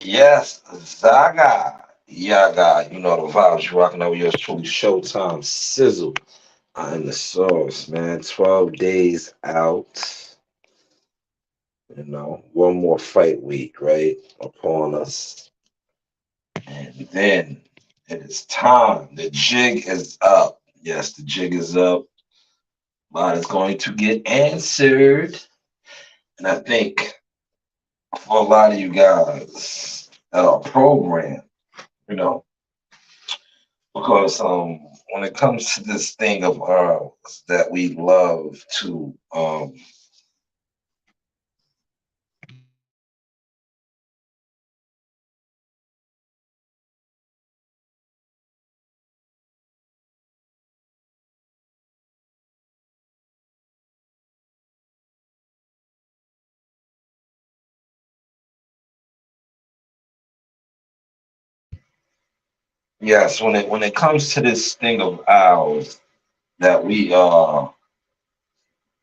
Yes, Zaga. Yaga. You know the vibes. You're rocking out with yours truly. Showtime. Sizzle. I'm the sauce, man. 12 days out. One more fight week, right? Upon us. And then it is time. The jig is up. Yes, the jig is up. A lot is going to get answered. And I think for a lot of you guys that are programmed, you know, because when it comes to this thing of ours that we love to yes, when it comes to this thing of ours that we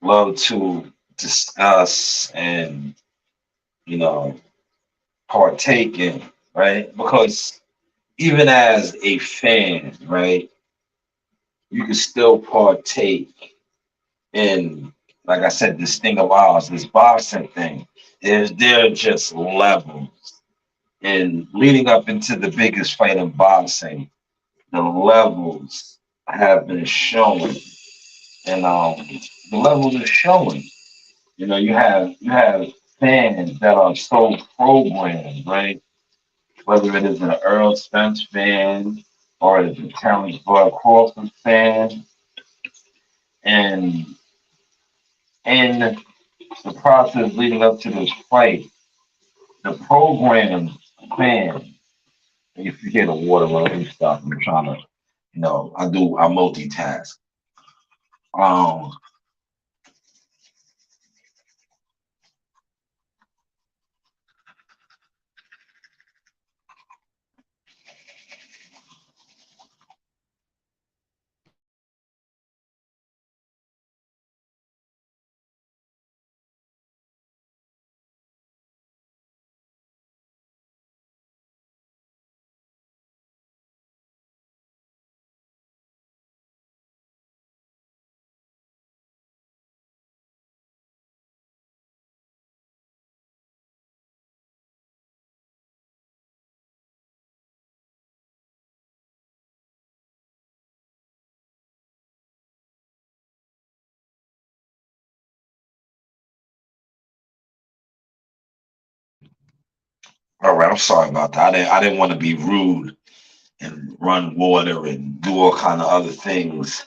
love to discuss and you know partake in, right? Because even as a fan, right, you can still partake in, like I said, this thing of ours, this boxing thing. There are just levels. And leading up into the biggest fight in boxing, the levels have been showing, and the levels are showing. You have fans that are so programmed, right? Whether it is an Earl Spence fan or it's a Terrence Bud Crawford fan, and in the process leading up to this fight, the program fan. If you hear the water running stuff, I'm trying to, I multitask. Um, all right, I'm sorry about that. I didn't want to be rude and run water and do all kind of other things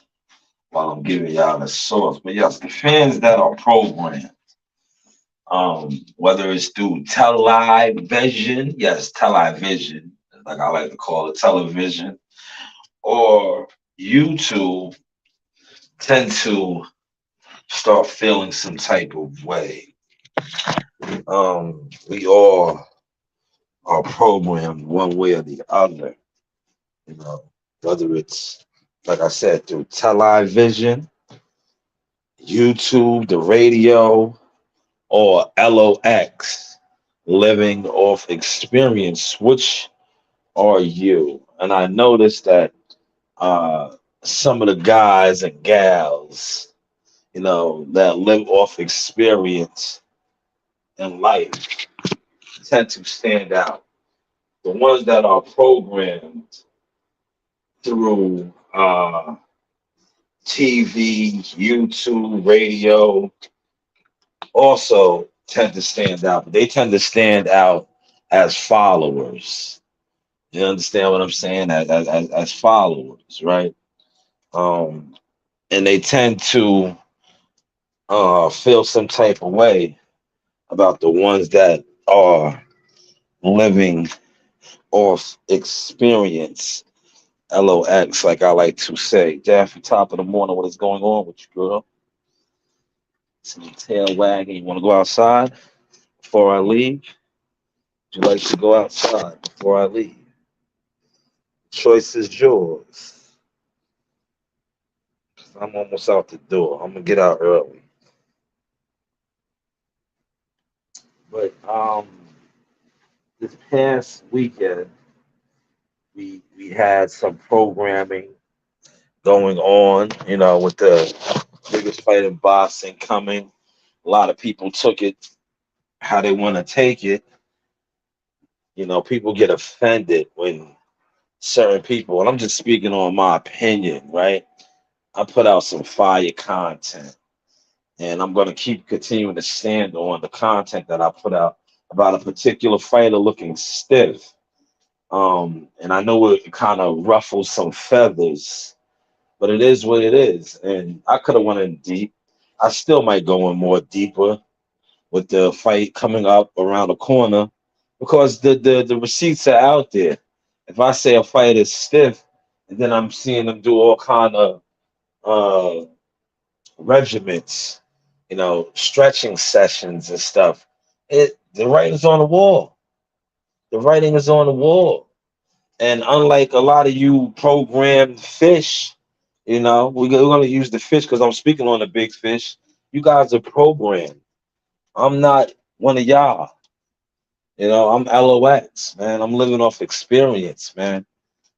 while I'm giving y'all the source. But yes, the fans that are programmed, whether it's through television, yes, television, like I like to call it, television, or YouTube, tend to start feeling some type of way. We all are programmed one way or the other, you know, whether it's, like I said, through television, YouTube, the radio, or LOX, living off experience. Which are you? And I noticed that some of the guys and gals, that live off experience in life tend to stand out. The ones that are programmed through TV, YouTube, radio also tend to stand out, but they tend to stand out as followers. You understand what I'm saying? As followers, right? Um, and they tend to feel some type of way about the ones that are living off experience. LOX, like I like to say. Daffy, top of the morning, what is going on with you, girl? Some tail wagging. You want to go outside before I leave? Would you like to go outside before I leave? Choice is yours. I'm almost out the door. I'm gonna get out early. But this past weekend, we had some programming going on, with the biggest fight in boxing coming. A lot of people took it how they want to take it. People get offended when certain people, and I'm just speaking on my opinion, right? I put out some fire content, and I'm going to keep continuing to stand on the content that I put out about a particular fighter looking stiff. And I know it kind of ruffles some feathers, but it is what it is. And I could have went in deep. I still might go in more deeper with the fight coming up around the corner because the receipts are out there. If I say a fight is stiff, and then I'm seeing them do all kind of uh, regiments, stretching sessions and stuff, the writing's on the wall. The writing is on the wall. And unlike a lot of you programmed fish, we're going to use the fish because I'm speaking on the big fish. You guys are programmed. I'm not one of y'all. I'm LOX, man. I'm living off experience, man.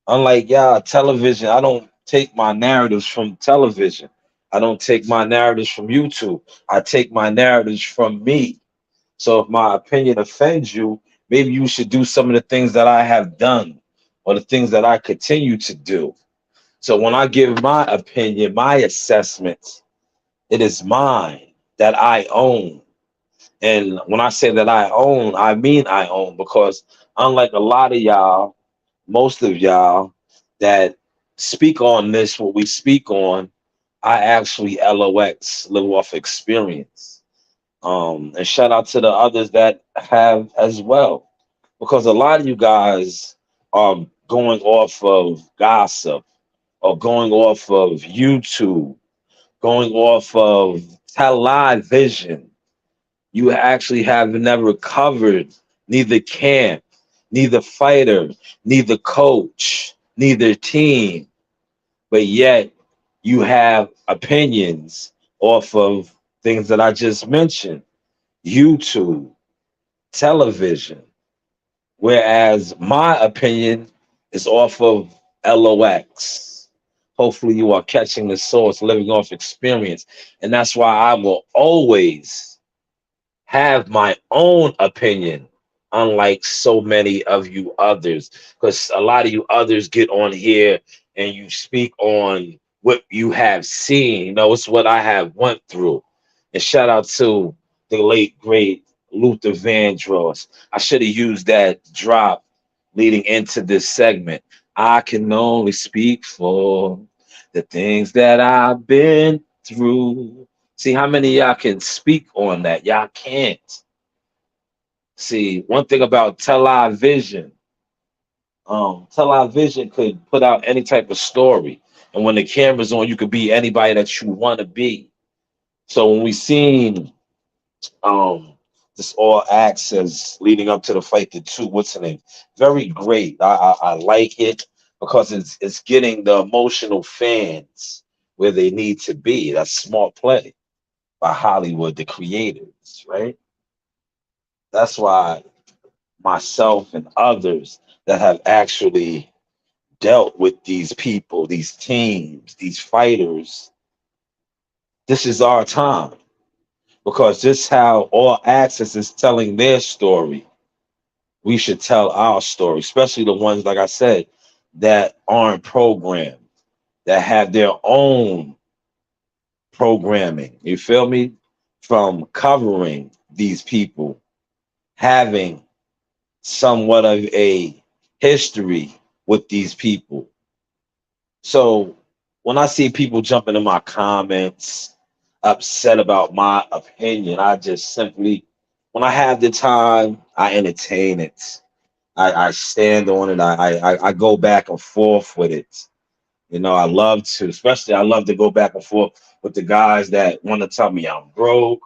Unlike y'all, television, I don't take my narratives from television. I don't take my narratives from YouTube. I take my narratives from me. So if my opinion offends you, maybe you should do some of the things that I have done or the things that I continue to do. So when I give my opinion, my assessment, it is mine that I own. And when I say that I own, I mean I own because unlike a lot of y'all, most of y'all that speak on this, what we speak on, I actually LOX, live off experience. And shout out to the others that have as well, because a lot of you guys are going off of gossip or going off of YouTube, going off of television. You actually have never covered neither camp, neither fighter, neither coach, neither team, but yet you have opinions off of things that I just mentioned, YouTube, television, whereas my opinion is off of LOX. Hopefully, you are catching the source, living off experience. And that's why I will always have my own opinion, unlike so many of you others. Because a lot of you others get on here and you speak on what you have seen. It's what I have went through. And shout out to the late great Luther Vandross. I should have used that drop leading into this segment. I can only speak for the things that I've been through. See how many of y'all can speak on that? Y'all can't. See, one thing about television, television could put out any type of story. And when the camera's on, you could be anybody that you want to be. So when we seen this all access leading up to the fight, the two, what's the name? Very great. I like it because it's getting the emotional fans where they need to be. That's smart play by Hollywood, the creators, right? That's why myself and others that have actually dealt with these people, these teams, these fighters, this is our time because this how all access is telling their story. We should tell our story, especially the ones, like I said, that aren't programmed, that have their own programming. You feel me? From covering these people, having somewhat of a history with these people. So when I see people jumping in my comments, upset about my opinion, I just simply, when I have the time, I entertain it. I stand on it. I go back and forth with it. I love to, especially I love to go back and forth with the guys that want to tell me I'm broke.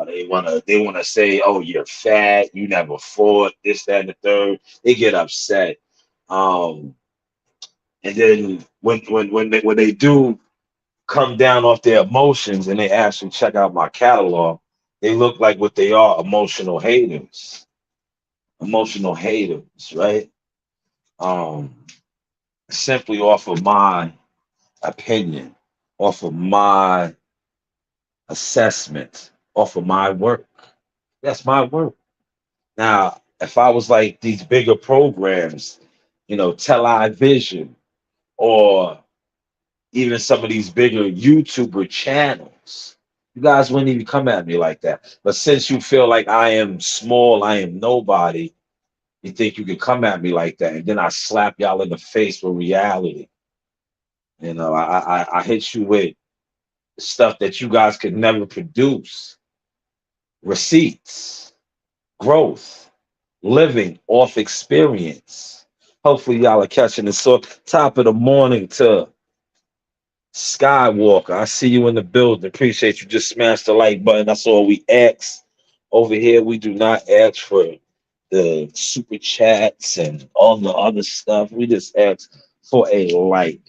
They wanna say, "Oh, you're fat. You never fought this, that, and the third." They get upset. Um, and then when they do come down off their emotions and they actually check out my catalog, they look like what they are, emotional haters. emotional haters, right? Um, Simply off of my opinion, off of my assessment, off of my work. That's my work. Now, if I was like these bigger programs, television, or even some of these bigger YouTuber channels, you guys wouldn't even come at me like that. But since you feel like I am small, I am nobody, you think you could come at me like that, and then I slap y'all in the face with reality. I hit you with stuff that you guys could never produce, receipts, growth, living off experience. Hopefully, y'all are catching this. So, top of the morning to Skywalker. I see you in the building. Appreciate you. Just smashed the like button. That's all we ask. Over here, we do not ask for the super chats and all the other stuff. We just ask for a like,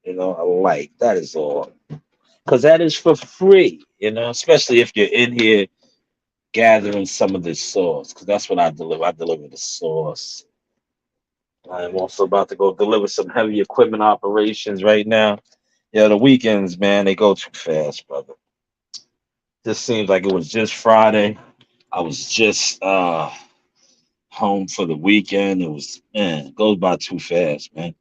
a like. That is all. Because that is for free, especially if you're in here gathering some of this sauce. Because that's what I deliver. I deliver the sauce. I'm also about to go deliver some heavy equipment operations right now. Yeah, the weekends, man, they go too fast, brother. This seems like it was just Friday. I was just home for the weekend. It was, man, it goes by too fast, man.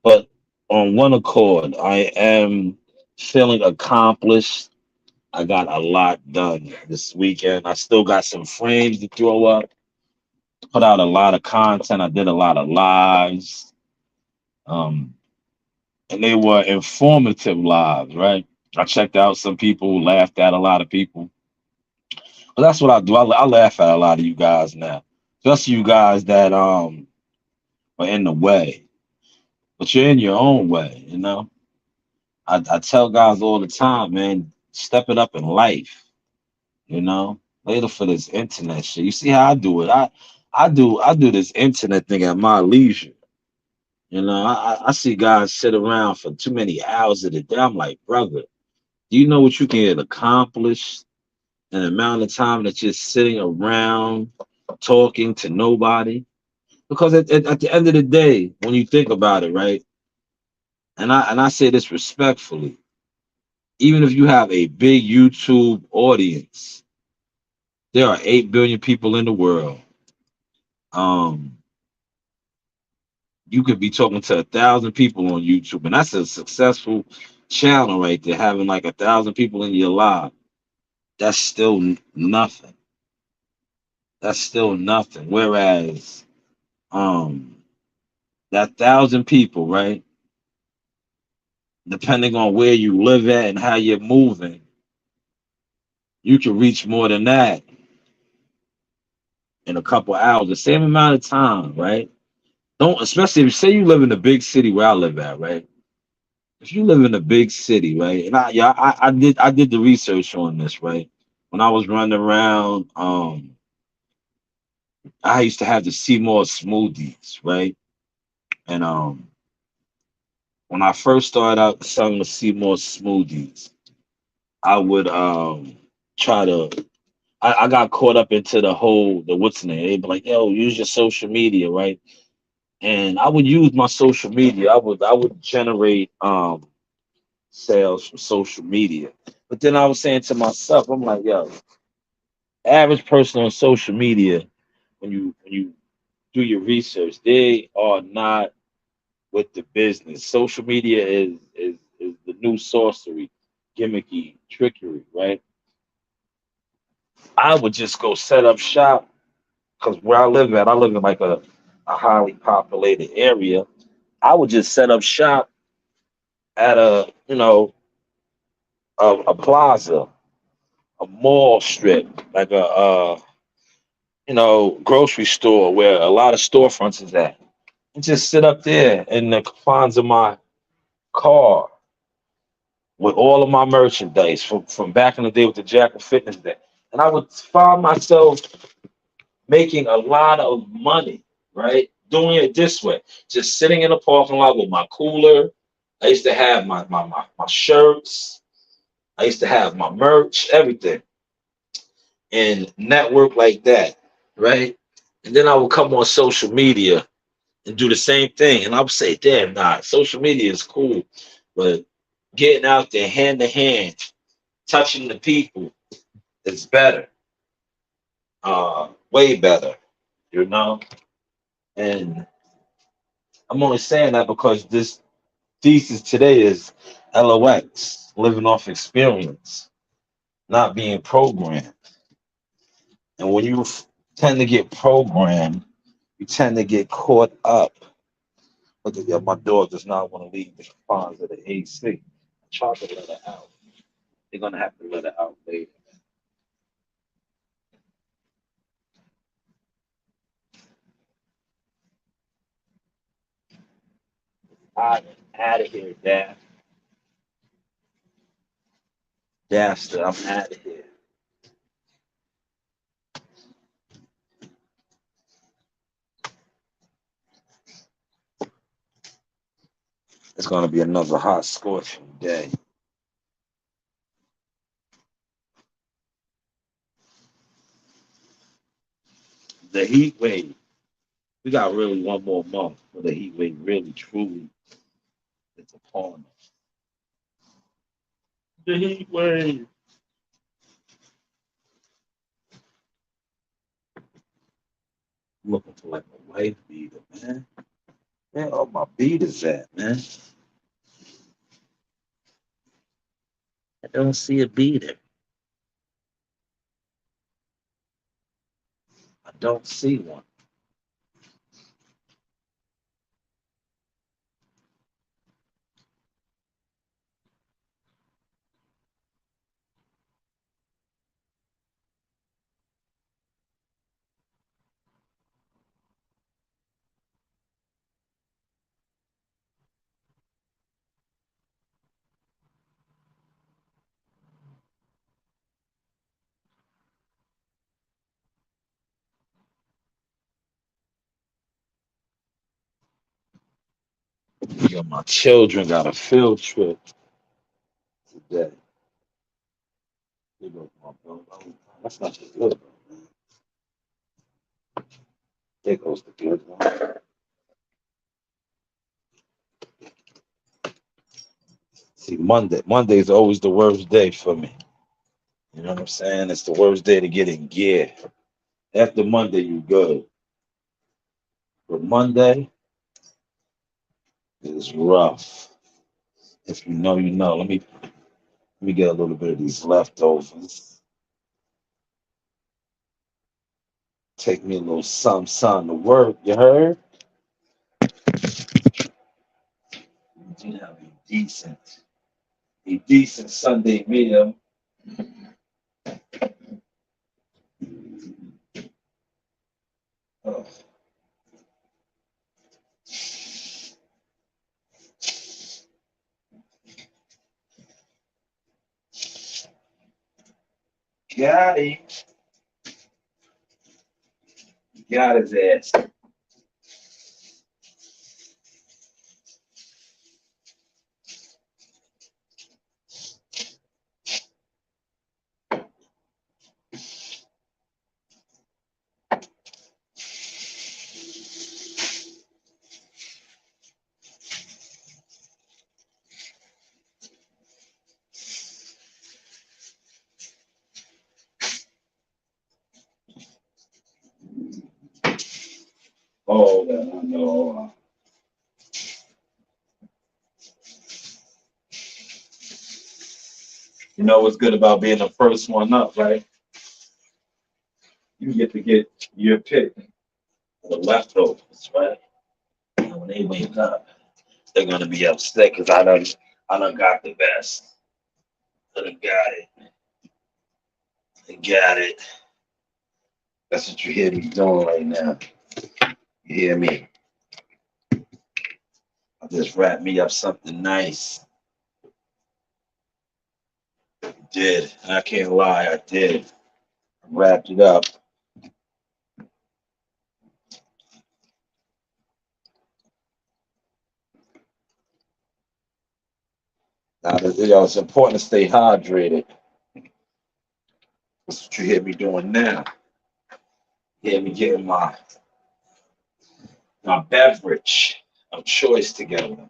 But on one accord, I am feeling accomplished. I got a lot done this weekend. I still got some frames to throw up, put out a lot of content. I did a lot of lives. Um, and they were informative lives, right? I checked out some people, laughed at a lot of people. But that's what I do. I laugh at a lot of you guys now. Just you guys that are in the way. But you're in your own way. I tell guys all the time, man, step it up in life, you know. Later for this internet shit. You see how I do it. I do this internet thing at my leisure. I see guys sit around for too many hours of the day. I'm like, brother, do you know what you can get accomplished in the amount of time that you're sitting around talking to nobody? Because at the end of the day, when you think about it, right, and I say this respectfully, even if you have a big YouTube audience, there are 8 billion people in the world. Um, you could be talking to 1,000 people on YouTube, and that's a successful channel right there. Having like 1,000 people in your live, that's still nothing. That's still nothing. Whereas, um, that 1,000 people, right? Depending on where you live at and how you're moving, you can reach more than that in a couple hours, the same amount of time, right? Don't, especially if say you live in a big city where I live at, right? If you live in a big city, right? And I did the research on this, right? When I was running around, I used to have the Seymour smoothies, right? And when I first started out selling the Seymour smoothies, I would try to I got caught up into the what's the name? They'd be like, yo, use your social media, right? And I would use my social media. I would generate sales from social media. But then I was saying to myself, I'm like, yo, average person on social media, when you do your research, they are not with the business. Social media is the new sorcery, gimmicky, trickery, right? I would just go set up shop because where I live in like a highly populated area. I would just set up shop at a plaza, a mall strip, like a grocery store where a lot of storefronts is at. And just sit up there in the confines of my car with all of my merchandise from back in the day with the Jack of Fitness Day. And I would find myself making a lot of money, right? Doing it this way. Just sitting in a parking lot with my cooler. I used to have my shirts. I used to have my merch, everything. And network like that, right? And then I would come on social media and do the same thing. And I would say, damn, nah, social media is cool, but getting out there hand to hand, touching the people is better, way better, you know? And I'm only saying that because this thesis today is LOX, living off experience, not being programmed. And when you tend to get programmed, you tend to get caught up. Look at that, my dog does not want to leave the confines of the AC. I tried to let her out. They're gonna have to let her out later. I'm out of here, Dad. Dasta, I'm out of here. It's gonna be another hot scorching day. The heat wave. We got really one more month for the heat wave really truly is upon us. The heat wave. I'm looking for like a wife beater, man. Where all my beaters at, man? I don't see a beater. I don't see one. Yo, my children got a field trip today. There goes my bro. Oh, that's not the good one. There goes the good one. See, Monday. Monday is always the worst day for me. You know what I'm saying? It's the worst day to get in gear. After Monday, you good. But Monday is rough. If you know, you know. Let me get a little bit of these leftovers. Take me a little some to work. You heard? You have a decent Sunday meal. Oh, got him. Got his ass. Oh, that I know. You know what's good about being the first one up, right? You get to get your pick of the leftovers, right? And when they wake up, they're gonna be upset because I done got the best. I done got it. I got it. That's what you hear me doing right now. You hear me? I just wrapped me up something nice. Did. I can't lie, I did. I wrapped it up. Now, it's important to stay hydrated. That's what you hear me doing now. Yeah, me getting my beverage of choice together.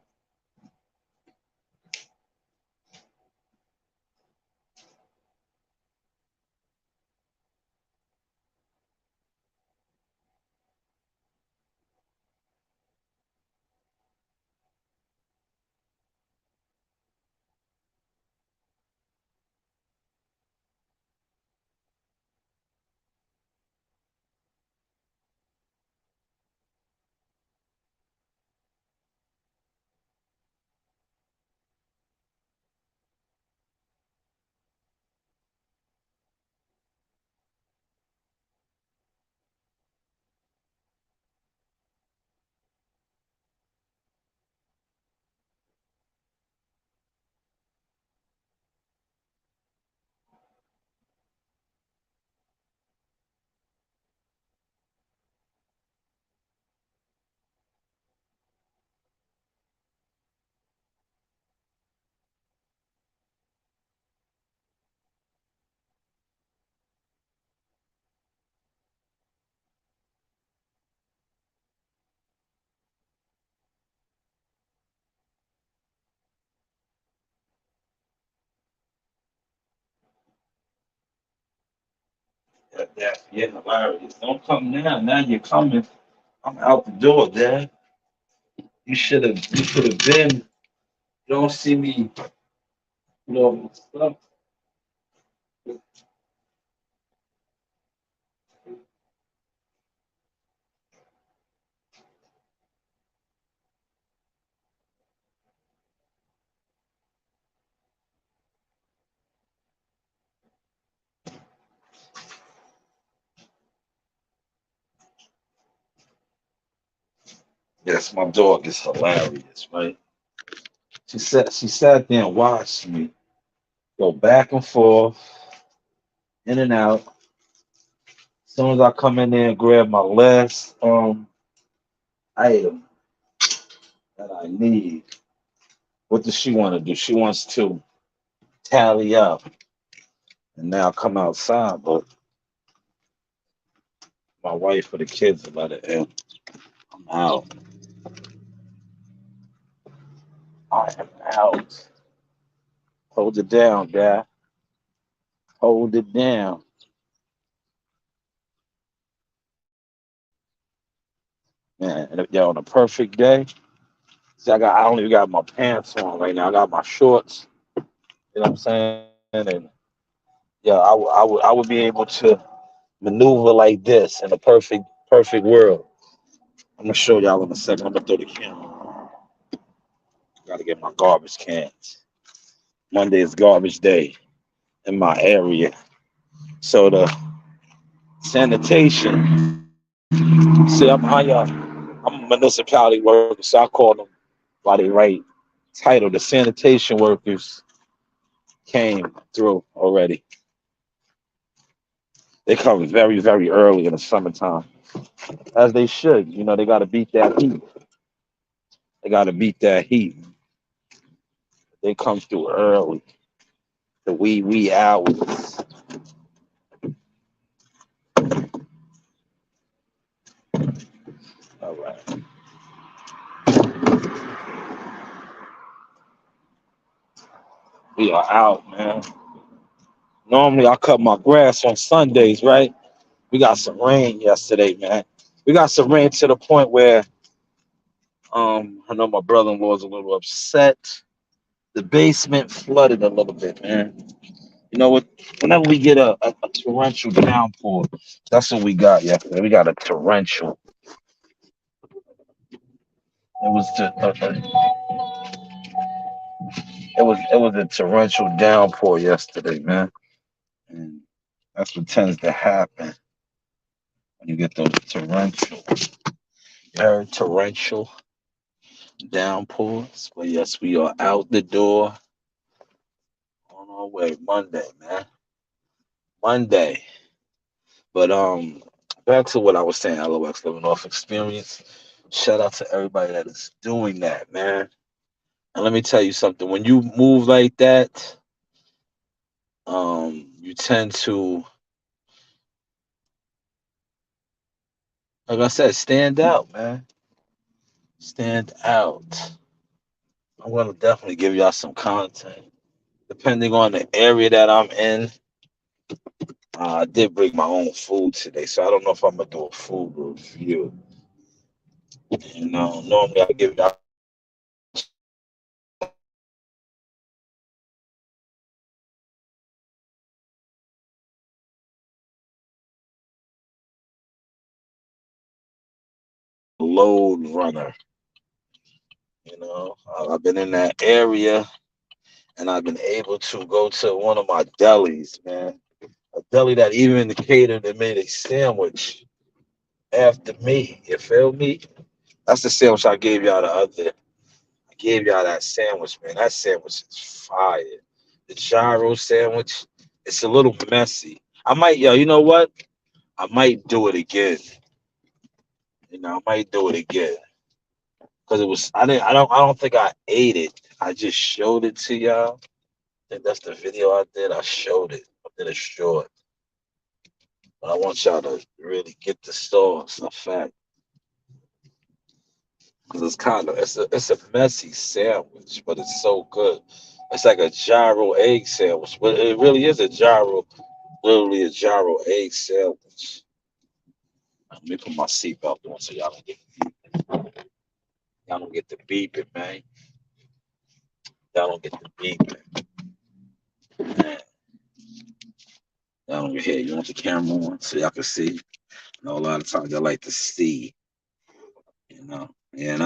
Yeah, hilarious. Don't come now. Now you're coming. I'm out the door, Dad. You should have been. You don't see me, stuff. Yes, my dog is hilarious, right? She sat there and watched me go back and forth, in and out. As soon as I come in there and grab my last item that I need, what does she want to do? She wants to tally up and now come outside, but my wife or the kids will let it in. I'm out. I am out. Hold it down, Dad. Hold it down. Man, and if you're on a perfect day, see, I don't even got my pants on right now. I got my shorts. You know what I'm saying? And yeah, I would be able to maneuver like this in a perfect world. I'm gonna show y'all in a second. I'm gonna throw the camera. Gotta get my garbage cans. Monday is garbage day in my area. So the sanitation, see, I'm a municipality worker, so I call them by the right title. The sanitation workers came through already. They come very early in the summertime, as they should. They got to beat that heat. They got to beat that heat. They come through early, the wee hours. All right, we are out, man. Normally I cut my grass on Sundays, right? We got some rain yesterday, man. We got some rain to the point where I know my brother-in-law was a little upset. The basement flooded a little bit, man. You know what? Whenever we get a torrential downpour, that's what we got yesterday. We got a torrential. It was just it was a torrential downpour yesterday, man. And that's what tends to happen when you get those torrential, very torrential downpours. But yes, we are out the door on our way Monday, man. Monday. But back to what I was saying, LOX living off experience. Shout out to everybody that is doing that, man. And let me tell you something. When you move like that, you tend to Like I said, stand out, man. Stand out. I'm gonna definitely give y'all some content. Depending on the area that I'm in, I did bring my own food today, so I don't know if I'm gonna do a food review. You know, normally I give y'all some content load runner. You know, I've been in that area and I've been able to go to one of my delis, man. A deli that even catered and made a sandwich after me. You feel me? That's the sandwich I gave y'all the other. I gave y'all that sandwich, man. That sandwich is fire. The gyro sandwich, it's a little messy. I might, yo, you know what? I might do it again. You know, I might do it again because it was. I don't think I ate it. I just showed it to y'all. I think that's the video I did. I showed it. I did a short, but I want y'all to really get the sauce. In fact, because it's a messy sandwich, but it's so good. It's like a gyro egg sandwich, but it really is a gyro, literally a gyro egg sandwich. Let me put my seatbelt on so y'all don't get the beeping, man. Y'all don't get the beeping. Man, y'all don't get here. You want the camera on so y'all can see. You know, a lot of times y'all like to see. You know, yeah,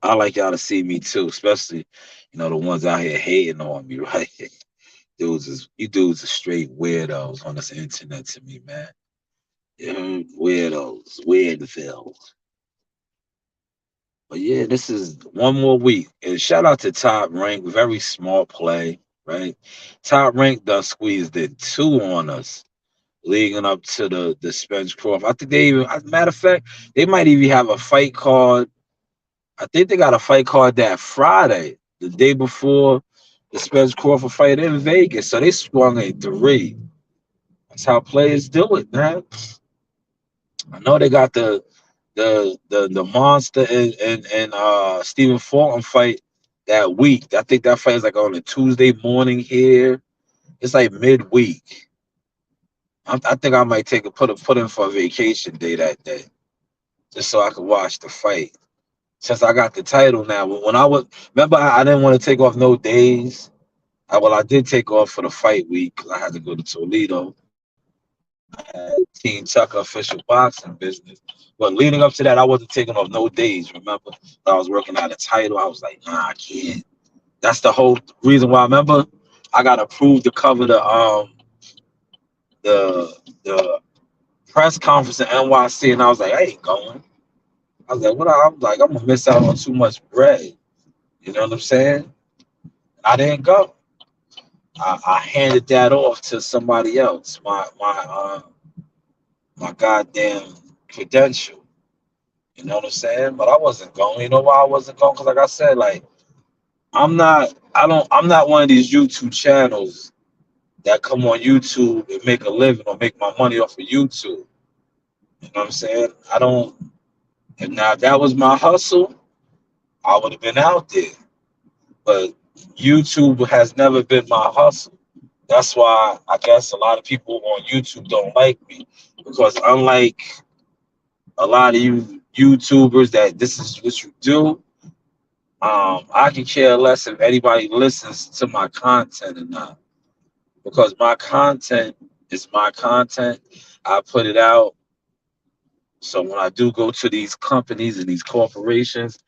I like y'all to see me too, especially the ones out here hating on me, right? You dudes are straight weirdos on this internet to me, man. You heard? Weirdos, Weirdville. But yeah, this is one more week. And shout out to Top Rank, very smart play, right? Top Rank done squeezed in two on us, leading up to the Spence Crawford. I think they even, as a matter of fact, they might even have a fight card. I think they got a fight card that Friday, the day before the Spence Crawford fight in Vegas. So they swung a three. That's how players do it, man. I know they got the monster and Stephen Fulton fight that week. I think that fight is like on a Tuesday morning here. It's like midweek. I think I might put in for a vacation day that day just so I could watch the fight. Since I got the title now, when I was remember I didn't want to take off no days. I did take off for the fight week because I had to go to Toledo. I had Team Tucker official boxing business. But leading up to that, I wasn't taking off no days. Remember, I was working out a title. I was like, nah, I can't. That's the whole reason why. Remember, I got approved to cover the the press conference in NYC, and I was like, I ain't going. I was like, what? I'm like, I'm gonna miss out on too much bread. You know what I'm saying? I didn't go. I handed that off to somebody else. My goddamn credential. You know what I'm saying? But I wasn't going. You know why I wasn't going? Because like I said, like I'm not one of these YouTube channels that come on YouTube and make a living or make my money off of YouTube. You know what I'm saying? I don't. And now if that was my hustle, I would have been out there. But YouTube has never been my hustle. That's why I guess a lot of people on YouTube don't like me because unlike a lot of you YouTubers that this is what you do, I can care less if anybody listens to my content or not because my content is my content. I put it out. So when I do go to these companies and these corporations,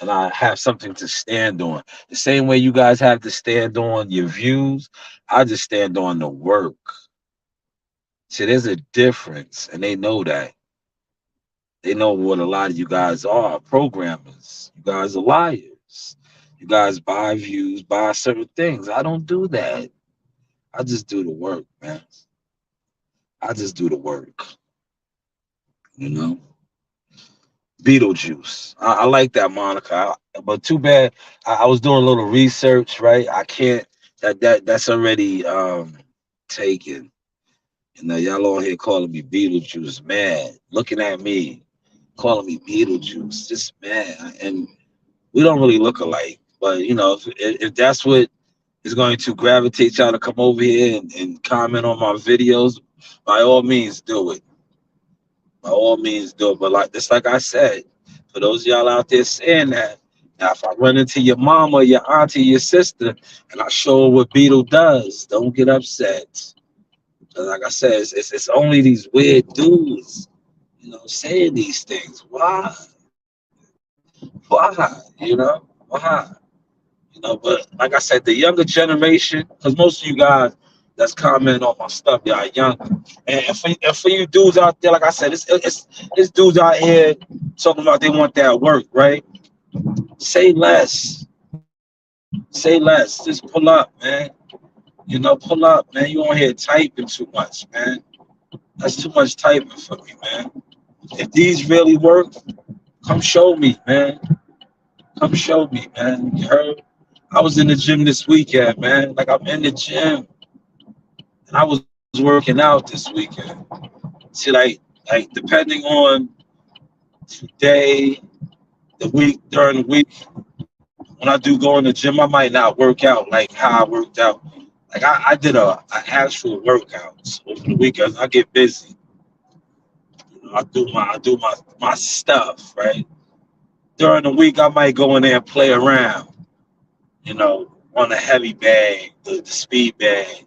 and I have something to stand on, the same way you guys have to stand on your views, I just stand on the work. See, there's a difference, and they know that. They know what a lot of you guys are programmers. You guys are liars. You guys buy views, buy certain things. I don't do that. I just do the work, man. I just do the work, you know? Beetlejuice. I like that moniker. But too bad I was doing a little research, right? I can't that's already taken. You know, y'all on here calling me Beetlejuice, man. Looking at me. calling me Beetlejuice. This man, and we don't really look alike. But you know, if that's what is going to gravitate y'all to come over here and comment on my videos, by all means do it. By all means do it. But like just like I said, for those of y'all out there saying that, now if I run into your mama, your auntie, your sister, and I show her what Beetle does, don't get upset. 'Cause like I said, it's only these weird dudes, you know, saying these things. Why? Why? You know? Why? You know, but like I said, the younger generation, because most of you guys that's commenting on my stuff, y'all younger. And for you dudes out there, like I said, it's dudes out here talking about they want that work, right? Say less. Say less. Just pull up, man. You know, pull up, man. You on here typing too much, man. That's too much typing for me, man. If these really work, come show me, man. Come show me, man. You heard? I was in the gym this weekend, man. Like I'm in the gym, and I was working out this weekend. See, like depending on the day, the week during the week, when I do go in the gym, I might not work out like how I worked out. Like I did a actual workout over the weekend. I get busy. You know, I do my stuff, right? During the week, I might go in there and play around. You know, on the heavy bag, the speed bag.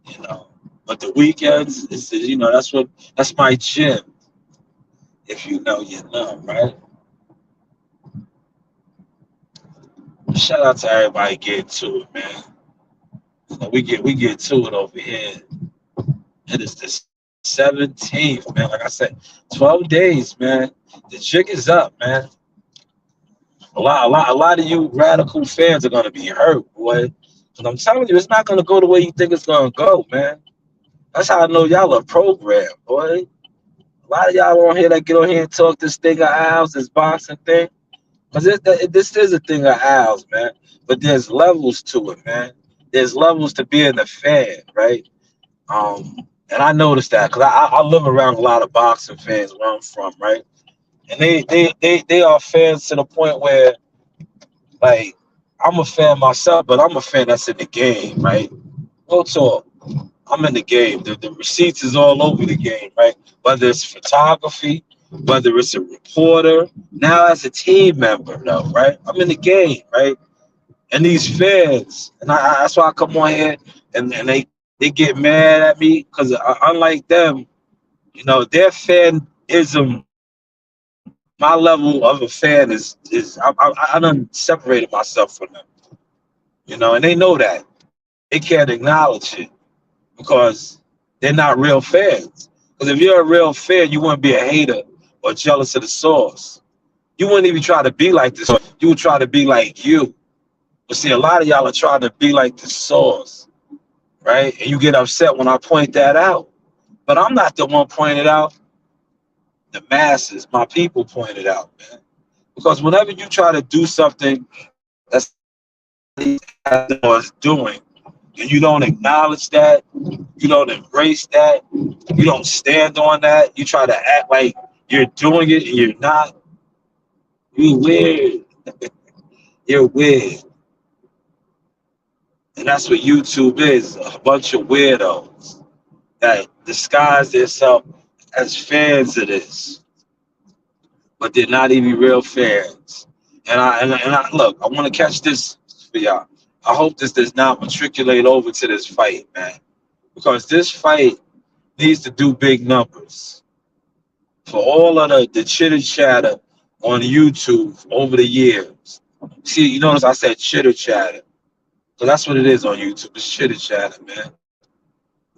You know, but the weekends is you know that's my gym. If you know, you know, right? Shout out to everybody getting to it, man. You know, we get to it over here. It is the 17th, man. Like I said, 12 days, man. The jig is up, man. A lot of you radical fans are gonna be hurt, boy. But I'm telling you, it's not gonna go the way you think it's gonna go, man. That's how I know y'all are programmed, boy. A lot of y'all on here that get on here and talk this thing of ours, this boxing thing. Because this is a thing of ours, man. But there's levels to it, man. There's levels to being a fan, right? And I noticed that because I live around a lot of boxing fans where I'm from, right? And they are fans to the point where, like, I'm a fan myself, but I'm a fan that's in the game, right? Real talk. I'm in the game. The receipts is all over the game, right? Whether it's photography, whether it's a reporter, now as a team member, though, right? I'm in the game, right? And these fans, and that's why I come on here and they get mad at me because unlike them, you know, their fanism, my level of a fan I done separated myself from them, you know, and they know that. They can't acknowledge it because they're not real fans. Because if you're a real fan, you wouldn't be a hater or jealous of the source. You wouldn't even try to be like this. You would try to be like you. But see, a lot of y'all are trying to be like the source, right? And you get upset when I point that out. But I'm not the one pointing it out. The masses, my people point it out, man. Because whenever you try to do something that's doing, and you don't acknowledge that, you don't embrace that, you don't stand on that, you try to act like you're doing it and you're not, you weird. You're weird. And that's what YouTube is, a bunch of weirdos that disguise themselves as fans of this, but they're not even real fans. And I look, I want to catch this for y'all. I hope this does not matriculate over to this fight, man. Because this fight needs to do big numbers. For all of the chitter chatter on YouTube over the years. See, you notice I said chitter chatter. So that's what it is on YouTube. It's chitter chatter, man.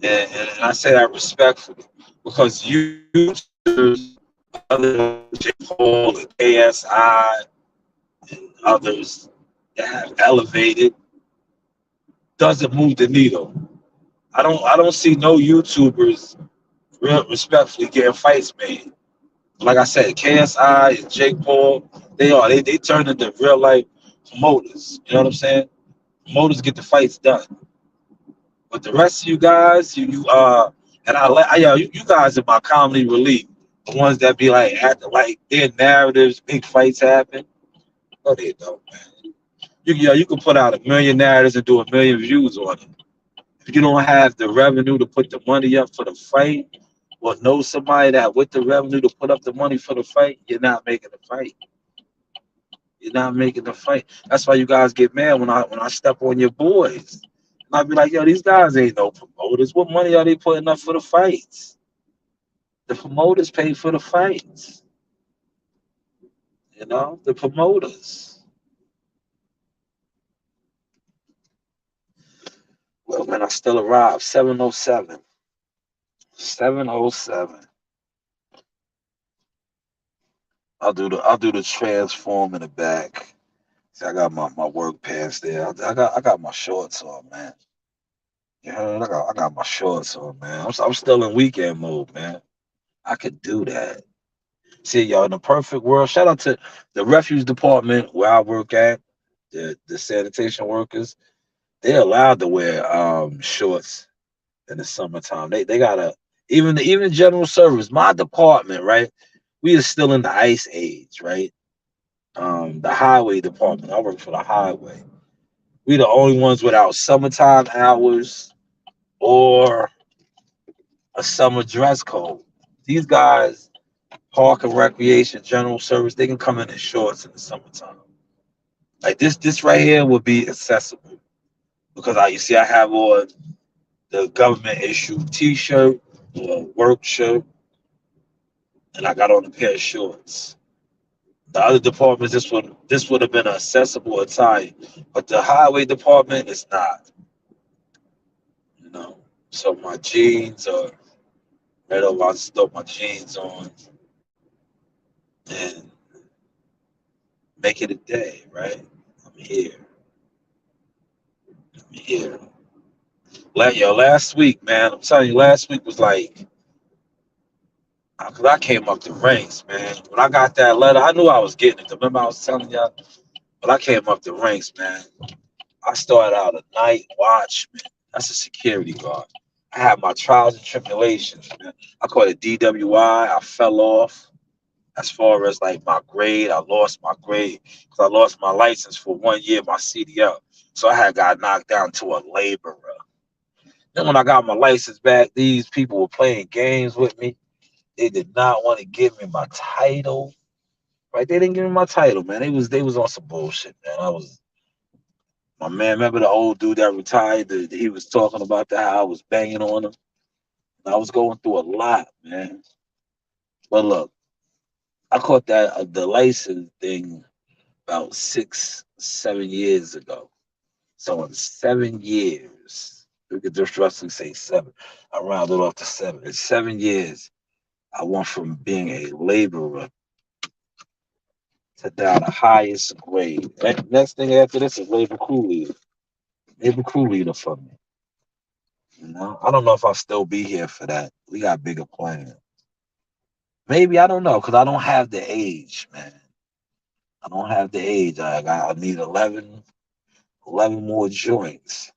And I say that respectfully. Because YouTubers, other than J. Paul and KSI and others that have elevated, doesn't move the needle. I don't see no YouTubers real respectfully getting fights made. Like I said, KSI and Jake Paul, they turn into real life promoters. You know what I'm saying? Promoters get the fights done. But the rest of you guys, and you guys are my comedy relief. The ones that be like acting like their narratives, big fights happen. No, they don't, man. You can put out a million narratives and do a million views on it. If you don't have the revenue to put the money up for the fight, or know somebody that with the revenue to put up the money for the fight, you're not making the fight. You're not making the fight. That's why you guys get mad when I step on your boys. And I be like, yo, these guys ain't no promoters. What money are they putting up for the fights? The promoters pay for the fights. The promoters. Well, man, I still arrived. 707. 707. I'll do the transform in the back. See, I got my work pants there. I got my shorts on, man. You heard? I got my shorts on, man. I'm still in weekend mode, man. I could do that. See, y'all, in the perfect world, shout out to the refuse department where I work at, the sanitation workers. They're allowed to wear shorts in the summertime. They gotta even general service. My department, right? We are still in the ice age, right? The highway department. I work for the highway. We the only ones without summertime hours or a summer dress code. These guys, park and recreation, general service, they can come in shorts in the summertime. Like this right here would be accessible because you see I have on the government issued T-shirt or work shirt, and I got on a pair of shorts. The other departments, this would have been an accessible attire, but the highway department is not. You know, so my jeans are right over. I just throw my jeans on and make it a day. Right, I'm here. I'm here. Last week, man, I'm telling you, last week was like, cause I came up the ranks, man. When I got that letter, I knew I was getting it. Remember, I was telling y'all, but I came up the ranks, man. I started out a night watchman. That's a security guard. I had my trials and tribulations, man. I caught a DWI. I fell off as far as like my grade. I lost my grade because I lost my license for 1 year, my CDL. So I had got knocked down to a laborer. Then when I got my license back, these people were playing games with me. They did not want to give me my title. Right? They didn't give me my title, man. They was on some bullshit, man. I was my man. Remember the old dude that retired? He was talking about that how I was banging on him. I was going through a lot, man. But look, I caught that the license thing about 6, 7 years ago. So in 7 years, we could just roughly say seven. I rounded off to seven. In 7 years, I went from being a laborer to down the highest grade. Next thing after this is labor crew leader. Labor crew leader for me. I don't know if I'll still be here for that. We got bigger plans. Maybe I don't know because I don't have the age, man. I don't have the age. I need 11 more joints,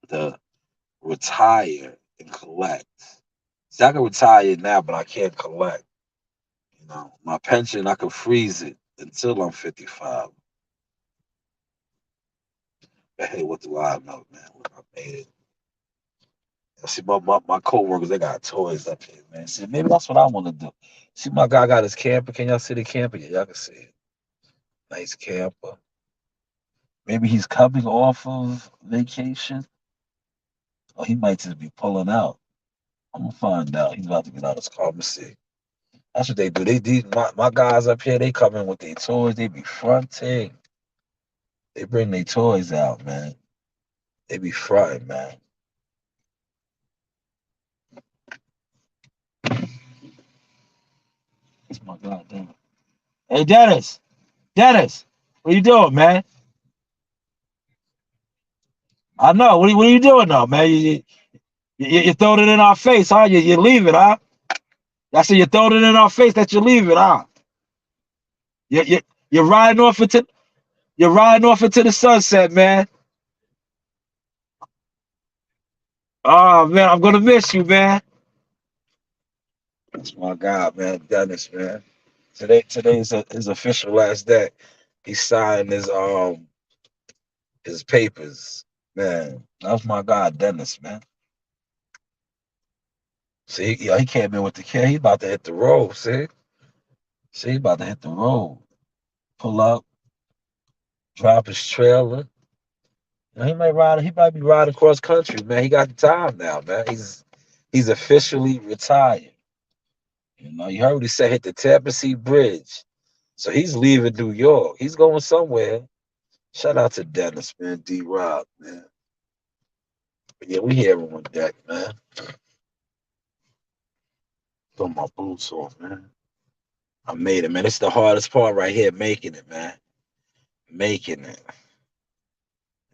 to retire and collect. See, I can retire now, but I can't collect. My pension, I can freeze it until I'm 55. But hey, what do I know, man? Look, I made it. I see my co-workers, they got toys up here, man. See, maybe that's what I want to do. See, my guy got his camper. Can y'all see the camper? Yeah, y'all can see it. Nice camper. Maybe he's coming off of vacation, or he might just be pulling out. I'm gonna find out. He's about to get out of his car. Let me see. That's what they do. My guys up here, they come in with their toys. They be fronting. They bring their toys out, man. They be fronting, man. That's my goddamn. Hey, Dennis. Dennis, what you doing, man? I know. What are you doing now, man? You throwing it in our face, huh? You leaving, huh? I said you throwing it in our face that you're leaving, huh? You you're riding off into the sunset, man. Oh man, I'm gonna miss you, man. That's my guy, man, Dennis, man. Today's his official last day. He signed his papers. Man, that's my guy, Dennis, man. See, yeah, he came in with the kid. He about to hit the road. See, he about to hit the road. Pull up, drop his trailer. You know, he might ride. He might be riding cross country, man. He got the time now, man. He's officially retired. You know, you heard what he said. Hit the Tampa Sea Bridge. So he's leaving New York. He's going somewhere. Shout out to Dennis, man. D Rob, man. But yeah, we here on deck, man. Put my boots on, man. I made it, man. It's the hardest part right here, making it, man. Making it.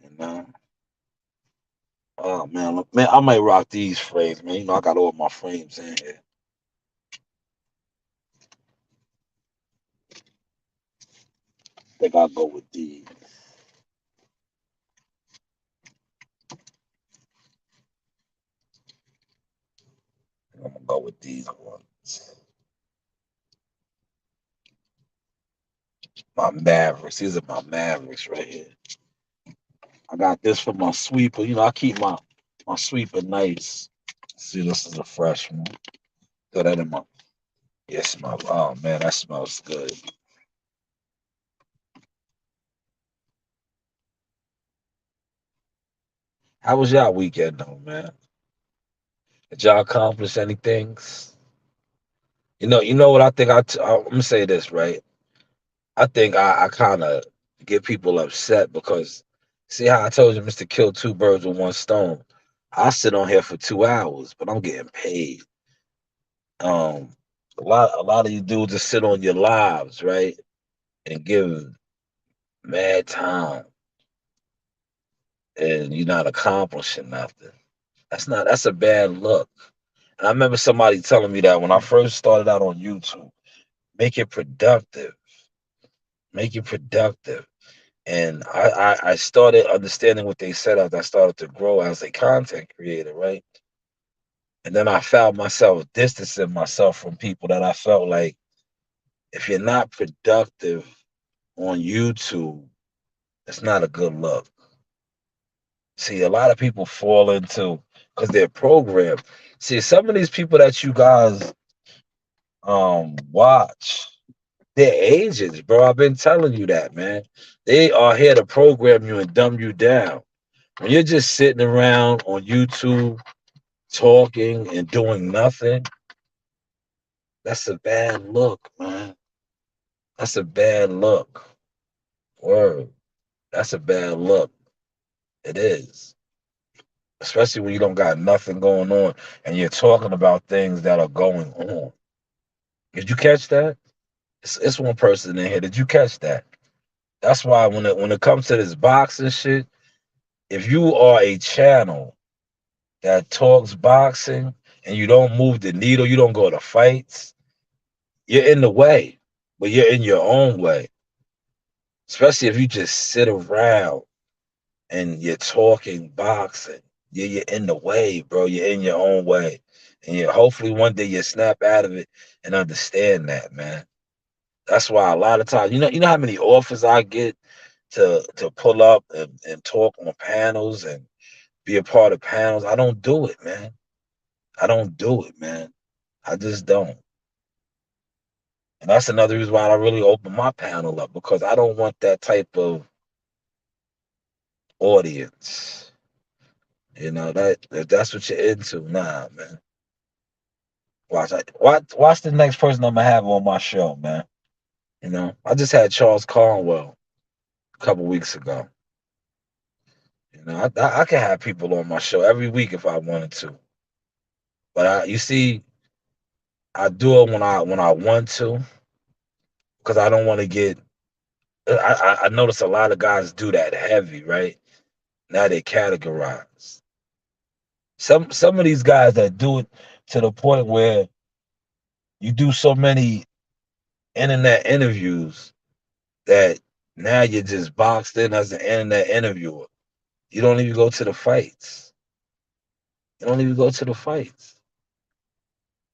You know. Oh man, look, man, I might rock these frames, man. You know, I got all my frames in here. I think I'll go with these. I'm gonna go with these ones. My Mavericks. These are my Mavericks right here. I got this for my sweeper. You know, I keep my sweeper nice. See, this is a fresh one. Throw that in my. Yeah, smell. Oh man, that smells good. How was y'all weekend though, man? Did y'all accomplish anything? You know what I think. I'm gonna say this right. I think I kind of get people upset because see how I told you, Mister Kill two birds with one stone. I sit on here for 2 hours, but I'm getting paid. Um, a lot of you dudes just sit on your lives, right, and give mad time, and you're not accomplishing nothing. That's a bad look. And I remember somebody telling me that when I first started out on YouTube, make it productive, make it productive. And I started understanding what they said as I started to grow as a content creator, right? And then I found myself distancing myself from people that I felt like if you're not productive on YouTube, it's not a good look. See, a lot of people fall into because they're programmed. See, some of these people that you guys watch, they're agents, bro. I've been telling you that, man. They are here to program you and dumb you down. When you're just sitting around on YouTube talking and doing nothing, that's a bad look, man. That's a bad look. Word. That's a bad look. It is. Especially when you don't got nothing going on and you're talking about things that are going on. Did you catch that? It's one person in here. Did you catch that? That's why when it comes to this boxing shit, if you are a channel that talks boxing and you don't move the needle, you don't go to fights, you're in the way, but you're in your own way. Especially if you just sit around and you're talking boxing. You're in the way, bro. You're in your own way. And hopefully one day you snap out of it and understand that, man. That's why a lot of times, you know how many offers I get to pull up and talk on panels and be a part of panels. I don't do it, man. I don't do it, man. I just don't. And that's another reason why I really open my panel up because I don't want that type of audience. You know that if that's what you're into, nah, man. Watch the next person I'm gonna have on my show, man. You know, I just had Charles Cornwell a couple weeks ago. You know, I can have people on my show every week if I wanted to, but you see, I do it when I want to because I don't want to get. I notice a lot of guys do that heavy, right? Now they categorize. Some of these guys that do it to the point where you do so many internet interviews that now you're just boxed in as an internet interviewer. You don't even go to the fights. You don't even go to the fights.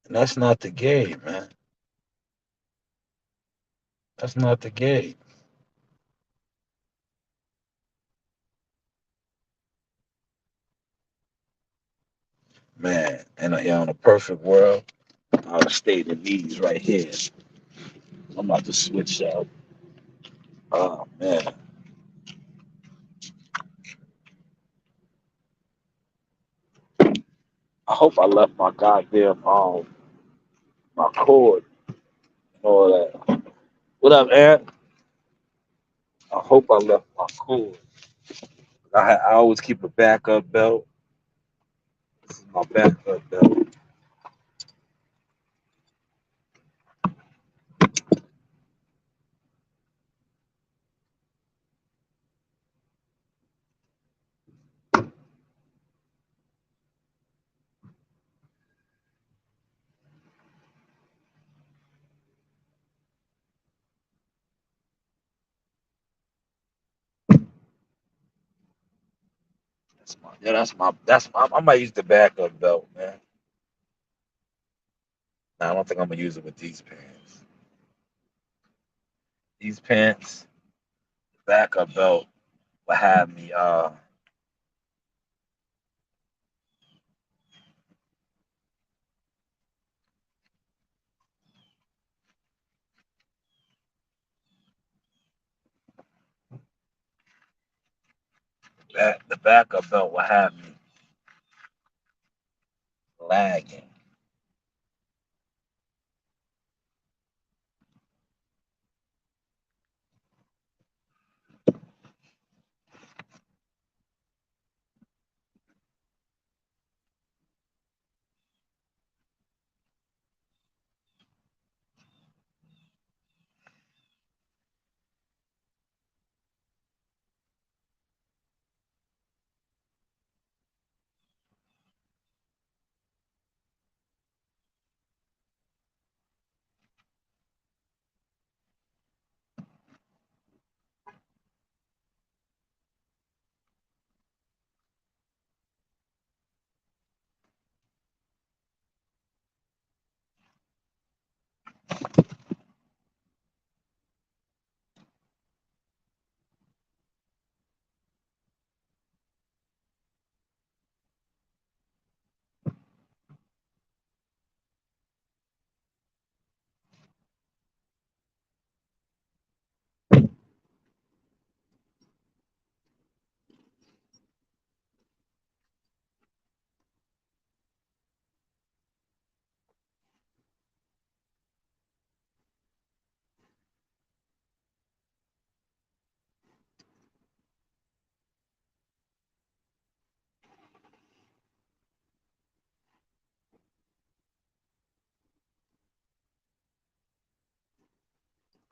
And that's not the game, man. That's not the game. Man, and yeah, on a perfect world, I'll stay in these right here. I'm about to switch up. Oh man. I hope I left my goddamn my cord and all that. What up, Ant? I hope I left my cord. I always keep a backup belt. This is my backup belt. I might use the backup belt, man. Nah, I don't think I'm gonna use it with these pants. These pants, backup belt will have me the backup belt will have me lagging.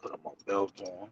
Put my belt on.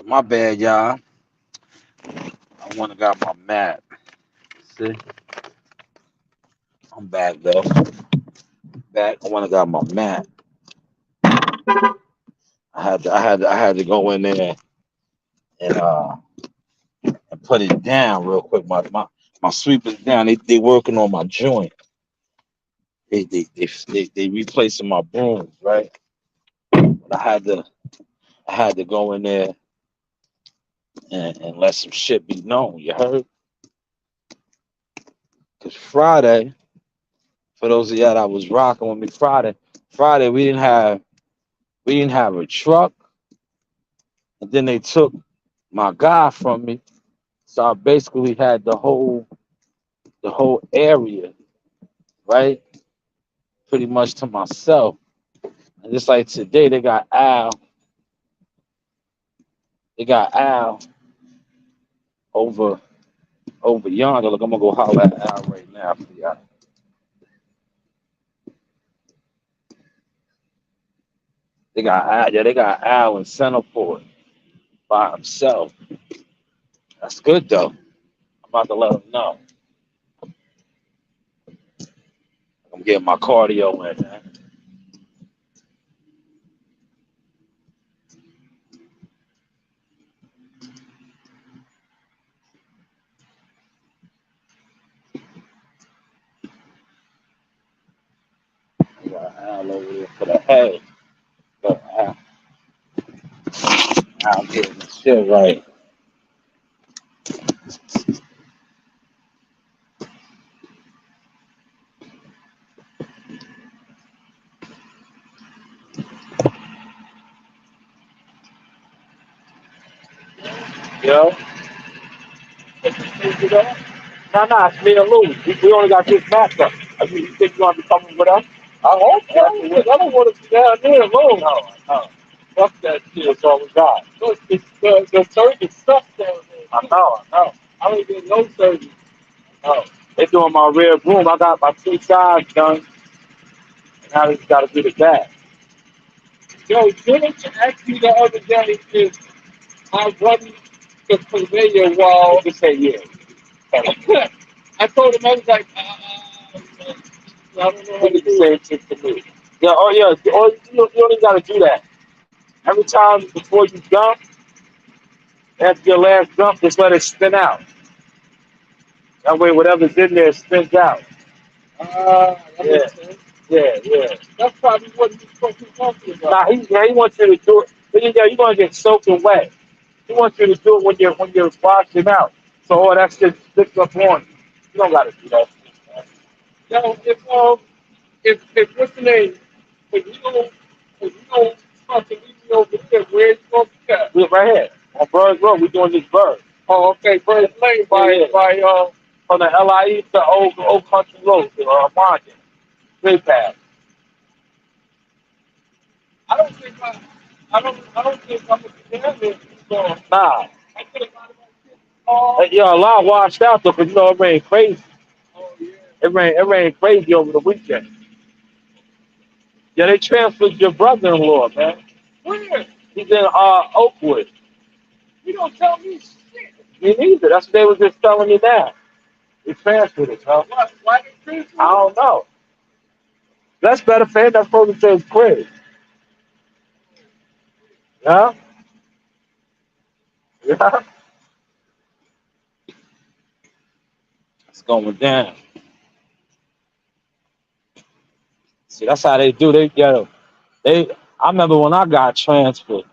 My bad, y'all. I wanna got my map. See, I'm back though. Back. I wanna got my map. I had to go in there and put it down real quick. My sweepers down. They working on my joint. They replacing my brooms, right? But I had to go in there and let some shit be known. You heard? Cause Friday, for those of y'all that was rocking with me Friday we didn't have a truck, and then they took my guy from me. So I basically had the whole area, right? Pretty much to myself. And just like today, they got Al over over yonder. Look, I'm gonna go holler at Al right now for y'all. They got Al in Centerport by himself. That's good though. I'm about to let him know. I'm getting my cardio in, man. I got Al over there for the head. But Al getting the shit right. Yo, you know? Nah, it's me and Louis. We only got this matchup. I mean, you think you want to be coming with us? I hope so, because I don't want to be down there alone. No. Fuck that shit. That's all we got. Look, the surgeon sucks down there. I know. I don't get no surgery. No. They doing my rear room. I got my two sides done, and now I just got to do the back. Yo, Jimmy asked me the other day if I wasn't the conveyor wall. You can say yeah. I told him, I was like, I don't know how to do it. Same thing to me. Yeah, oh yeah, you only got to do that. Every time before you dump, after your last dump, just let it spin out. That way, whatever's in there spins out. That makes sense. Yeah. That's probably what he's supposed to be talking about. He wants you to do it. But you're gonna get soaking wet. He wants you to do it when you're washing out. So all that shit sticks up on you. You don't gotta do that. Yo, if what's the name? If you don't fucking leave me over here, where you gonna be at? We're right here on Birds Road. We're doing this bird. Oh, okay, Birds Lane by from the LIE to Old Country Road to Market. Big path. I don't think I don't think I'm gonna be down there. So, nah. I could have got yo, a lot washed out though, 'cause it rained crazy. Oh yeah. It rained crazy over the weekend. Yeah, they transferred your brother-in-law, man. Where? He's in Oakwood. You don't tell me shit. Me neither. That's what they was just telling me now. They transferred it, huh? Why they transfer it? I don't know. That's better for him. That's supposed to his crib. Yeah? Yeah? It's going down. See, that's how they do. They get 'em. I remember when I got transferred.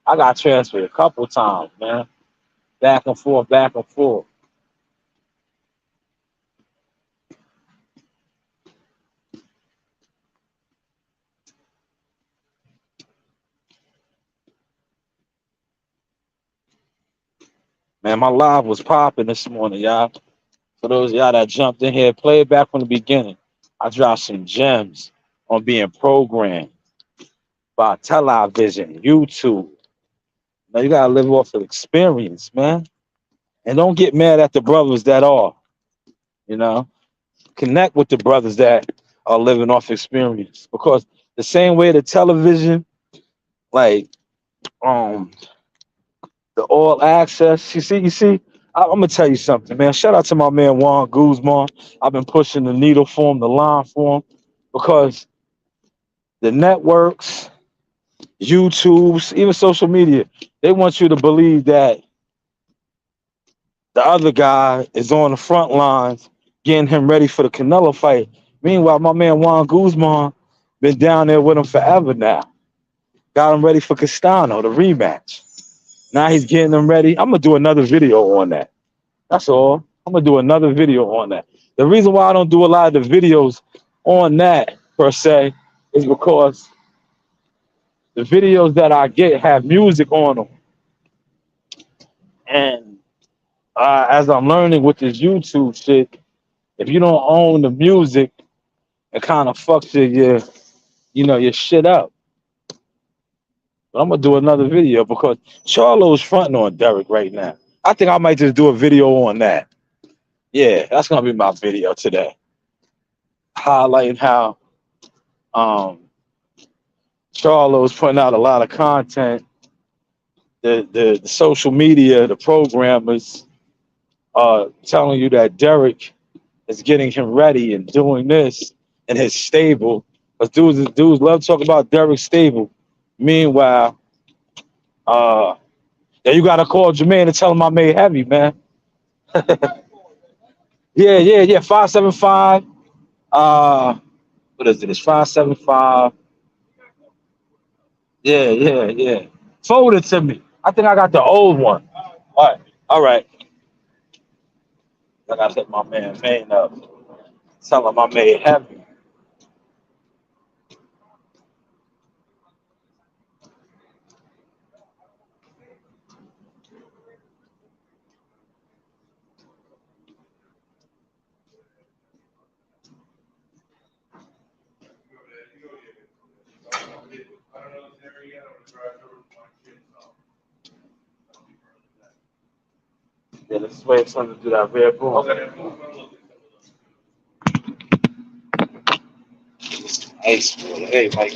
I got transferred a couple times, man. Back and forth, back and forth. Man, my live was popping this morning, y'all. For those of y'all that jumped in here, play it back from the beginning. I dropped some gems on being programmed by television, YouTube. Now you gotta live off of experience, man. And don't get mad at the brothers that are, you know. Connect with the brothers that are living off experience. Because the same way the television, like, um, the all access. You see, I'm gonna tell you something, man. Shout out to my man Juan Guzman. I've been pushing the needle for him, the line for him, because the networks, YouTube's, even social media, they want you to believe that the other guy is on the front lines getting him ready for the Canelo fight. Meanwhile, my man Juan Guzman been down there with him forever now. Got him ready for Castano, the rematch. Now he's getting them ready. I'm gonna do another video on that. That's all. I'm gonna do another video on that. The reason why I don't do a lot of the videos on that per se is because the videos that I get have music on them, and as I'm learning with this YouTube shit, if you don't own the music, it kind of fucks your shit up. But I'm gonna do another video because Charlo's fronting on Derek right now. I think I might just do a video on that. Yeah, that's gonna be my video today, highlighting how um Charlo's putting out a lot of content. The social media, the programmers telling you that Derek is getting him ready and doing this in his stable. Because dudes love talking about Derek's stable. Meanwhile, yeah, you gotta call Jermaine and tell him I made heavy, man. Yeah. 575. What is it? It's 575. Yeah. Forward it to me. I think I got the old one. All right. I gotta hit my man Main up. Tell him I made heavy. Yeah, let's wait for him to do that red boom. Ice, boy. Hey, Mike.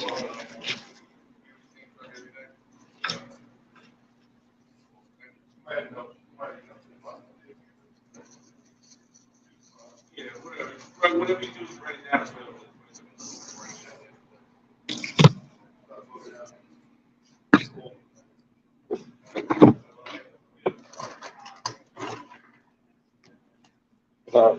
Uh,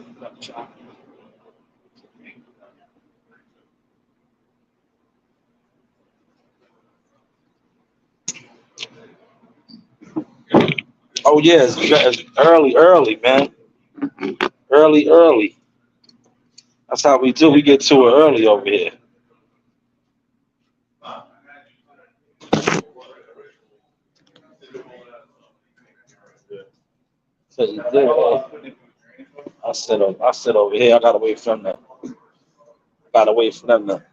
oh yeah, it's early, man. Early. That's how we do. We get to it early over here. So you did, I sit over here. I gotta wait for them to. Gotta wait for them to.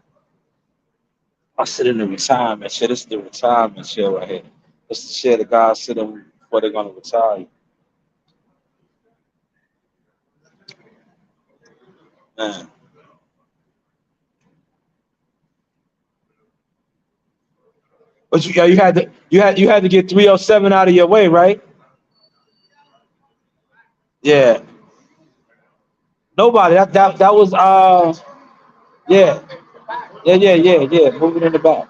I sit in the retirement shit. This is the retirement shit right here. It's the shit the guys sit in before they're gonna retire. Man. But you had to get 307 out of your way, right? Yeah. Nobody. That was yeah. Yeah. Moving in the back.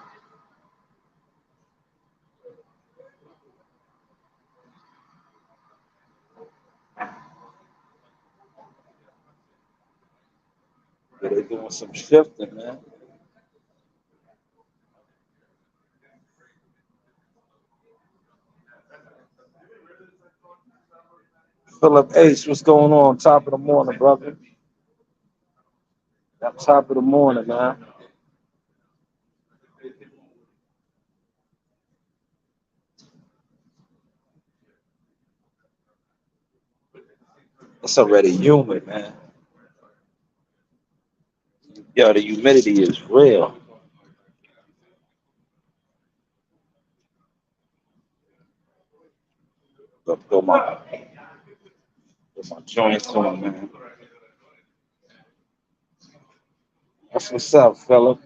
Yeah, they doing some shifting, man. Philip H, what's going on? Top of the morning, brother. Top of the morning, man. It's already humid, man. Yo, the humidity is real. Go my joints on, man. That's what's up, fella.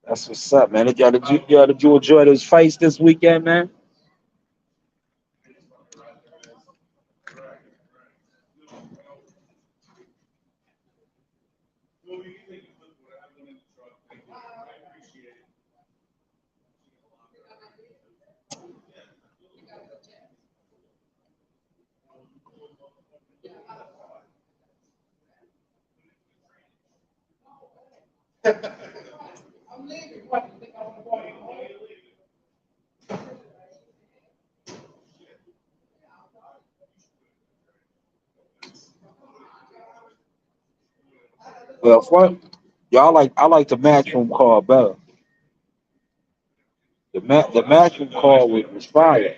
That's what's up, man. Did you enjoy those fights this weekend, man? Well, what y'all like? I like the matchroom call better. The matchroom call was fire.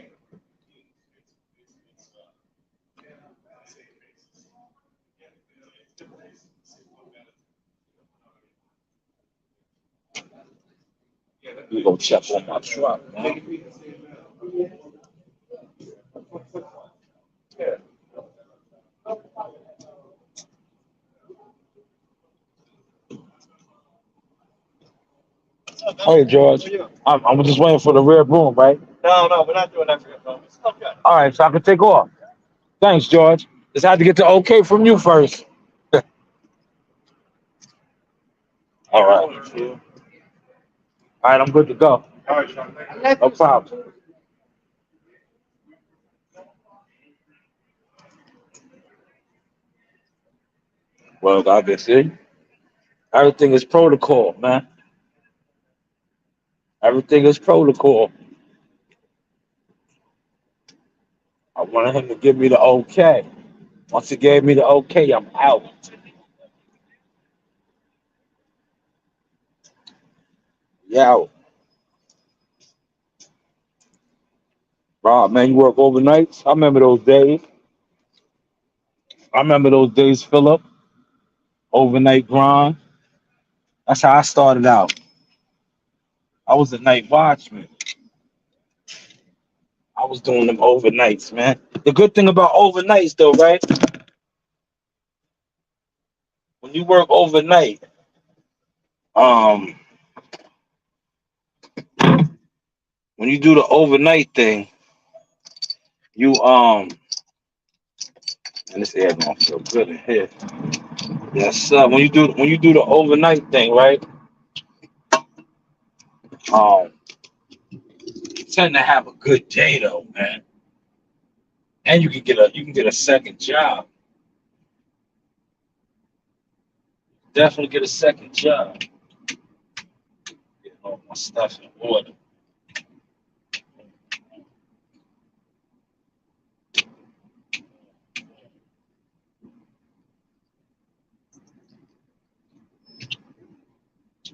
We gonna check on my truck, man. Hey, George. I'm just waiting for the red room, right? No, no, we're not doing that for your phone. It's okay. All right, so I can take off. Thanks, George. Just had to get the okay from you first. All right. All right, I'm good to go. All right, Sean. No problem. Well, obviously, everything is protocol, man. Everything is protocol. I wanted him to give me the okay. Once he gave me the okay, I'm out. Yeah, Rob, man, you work overnights? I remember those days. I remember those days, Philip. Overnight grind. That's how I started out. I was a night watchman. I was doing them overnights, man. The good thing about overnights, though, right? When you work overnight, um, when you do the overnight thing, you and this air gonna feel good in here. Yes, sir. When you do the overnight thing, right? Um, you tend to have a good day though, man. And you can get a second job. Definitely get a second job. Get all my stuff in order.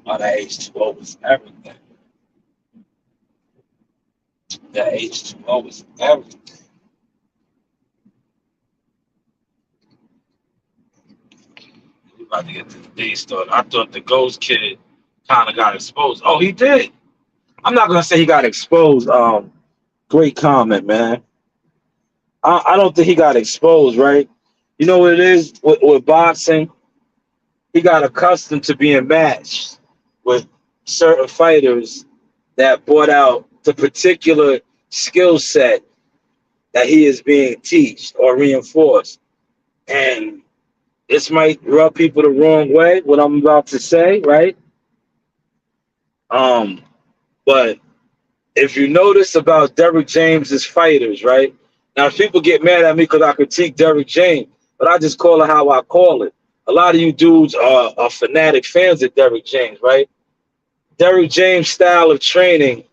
Oh, that H2O is everything. That H2O is everything. We about to get to the day started. I thought the Ghost Kid kind of got exposed. Oh, he did. I'm not gonna say he got exposed. Great comment, man. I don't think he got exposed, right? You know what it is with boxing? He got accustomed to being matched with certain fighters that brought out the particular skill set that he is being taught or reinforced. And this might rub people the wrong way, what I'm about to say, right? Um, but if you notice about Derrick James's fighters, right? Now, people get mad at me because I critique Derrick James, but I just call it how I call it. A lot of you dudes are fanatic fans of Derrick James, right? Derrick James' style of training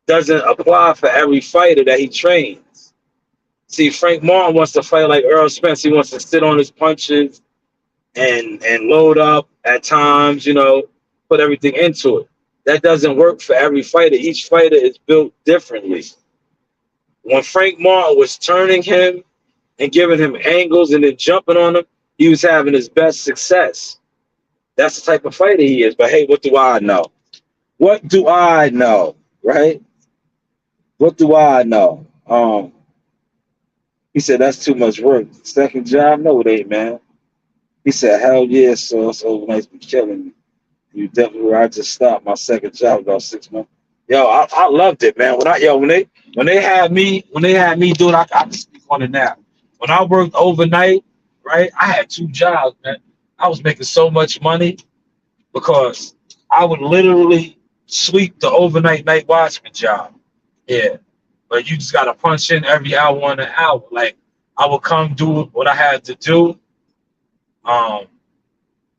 doesn't apply for every fighter that he trains. See, Frank Martin wants to fight like Earl Spence. He wants to sit on his punches and load up at times, put everything into it. That doesn't work for every fighter. Each fighter is built differently. When Frank Martin was turning him and giving him angles and then jumping on him, he was having his best success. That's the type of fighter he is. But hey, what do I know? What do I know? Right? What do I know? He said that's too much work. Second job? No, it ain't, man. He said, hell yeah, so it's overnight be killing me. You definitely where I just stopped my second job about 6 months. Yo, I loved it, man. When they had me do it, I can speak on it now. When I worked overnight, right, I had 2 jobs, man. I was making so much money because I would literally sweep the overnight night watchman job. Yeah. But you just gotta punch in every hour on the hour. Like I would come do what I had to do, um,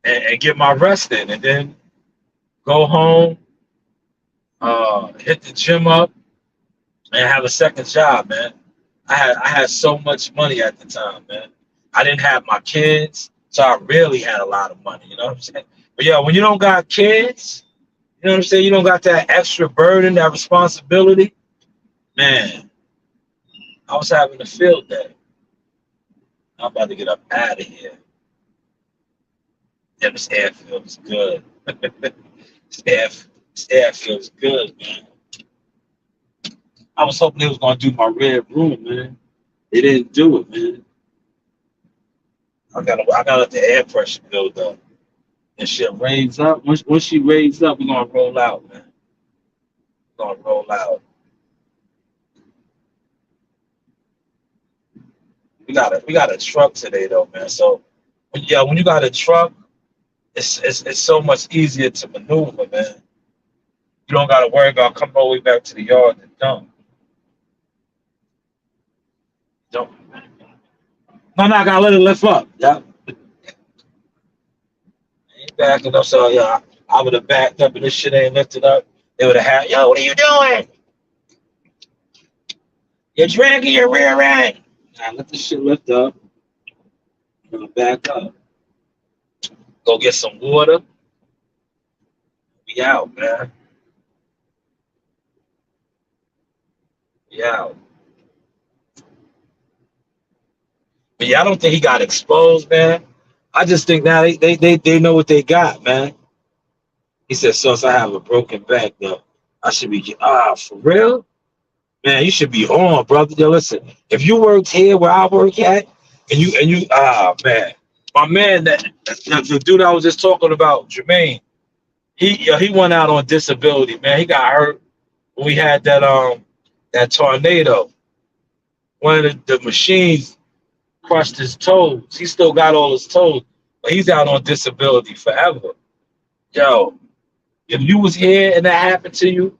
and get my rest in, and then go home, hit the gym up, and have a second job, man. I had so much money at the time, man. I didn't have my kids, so I really had a lot of money. You know what I'm saying? But yeah, when you don't got kids, you know what I'm saying? You don't got that extra burden, that responsibility. Man, I was having a field day. I'm about to get up out of here. Yeah, this air feels good. this air feels good, man. I was hoping they was gonna do my red room, man. They didn't do it, man. I gotta let the air pressure build up. And shit raise up. Once she raised up, we're gonna roll out, man. We're gonna roll out. We got a truck today though, man. So when you got a truck, it's so much easier to maneuver, man. You don't gotta worry about coming all the way back to the yard to dump. Don't. No, I gotta let it lift up. Yeah. Ain't backing up, so yeah, I would have backed up and this shit ain't lifted up. They would have had, yo, what are you doing? You're dragging your rear end. Nah, let this shit lift up. I'm gonna back up. Go get some water. We out, man. We out. But yeah, I don't think he got exposed, man. I just think now they know what they got, man. He said, since I have a broken back, though, I should be for real? Man, you should be on, brother. Yo, listen, if you worked here where I work at, and you man, my man, the dude I was just talking about, Jermaine, he went out on disability, man. He got hurt when we had that tornado. One of the machines crushed his toes. He still got all his toes, but he's out on disability forever. Yo, if you was here and that happened to you,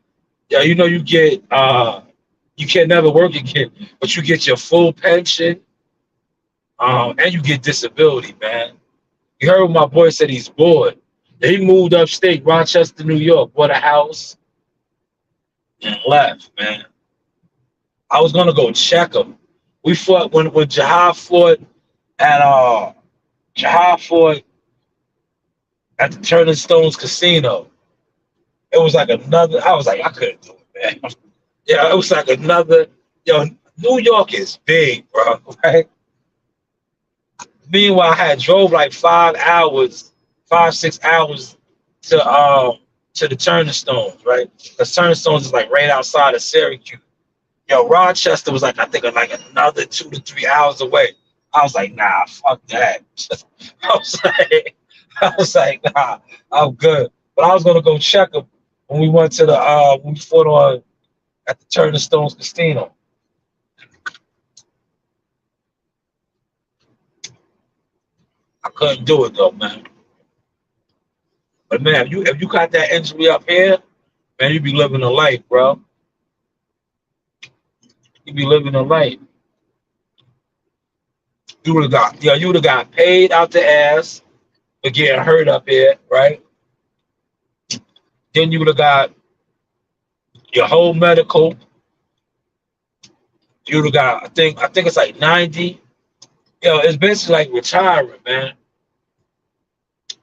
yo, you know you get you can never work again, but you get your full pension, and you get disability, man. You heard what my boy said, he's bored. He moved upstate, Rochester, New York, bought a house, and left, man. I was gonna go check him. We fought when Jahar fought at the Turning Stones Casino. It was like another. I was like, I couldn't do it, man. Yeah, it was like another. Yo, New York is big, bro. Right? Meanwhile, I had drove like 5 hours, 6 hours to the Turning Stones, right? The Turning Stones is like right outside of Syracuse. Yo, Rochester was like, I think like another 2 to 3 hours away. I was like, nah, fuck that. I was like, nah, I'm good. But I was gonna go check him when we went to when we fought on at the Turner Stones Casino. I couldn't do it though, man. But man, if you got that injury up here, man, you be living a life, bro. You be living a life. You would have got paid out the ass for getting hurt up here, right? Then you would have got your whole medical. You would have got, I think it's like 90. It's basically like retiring, man.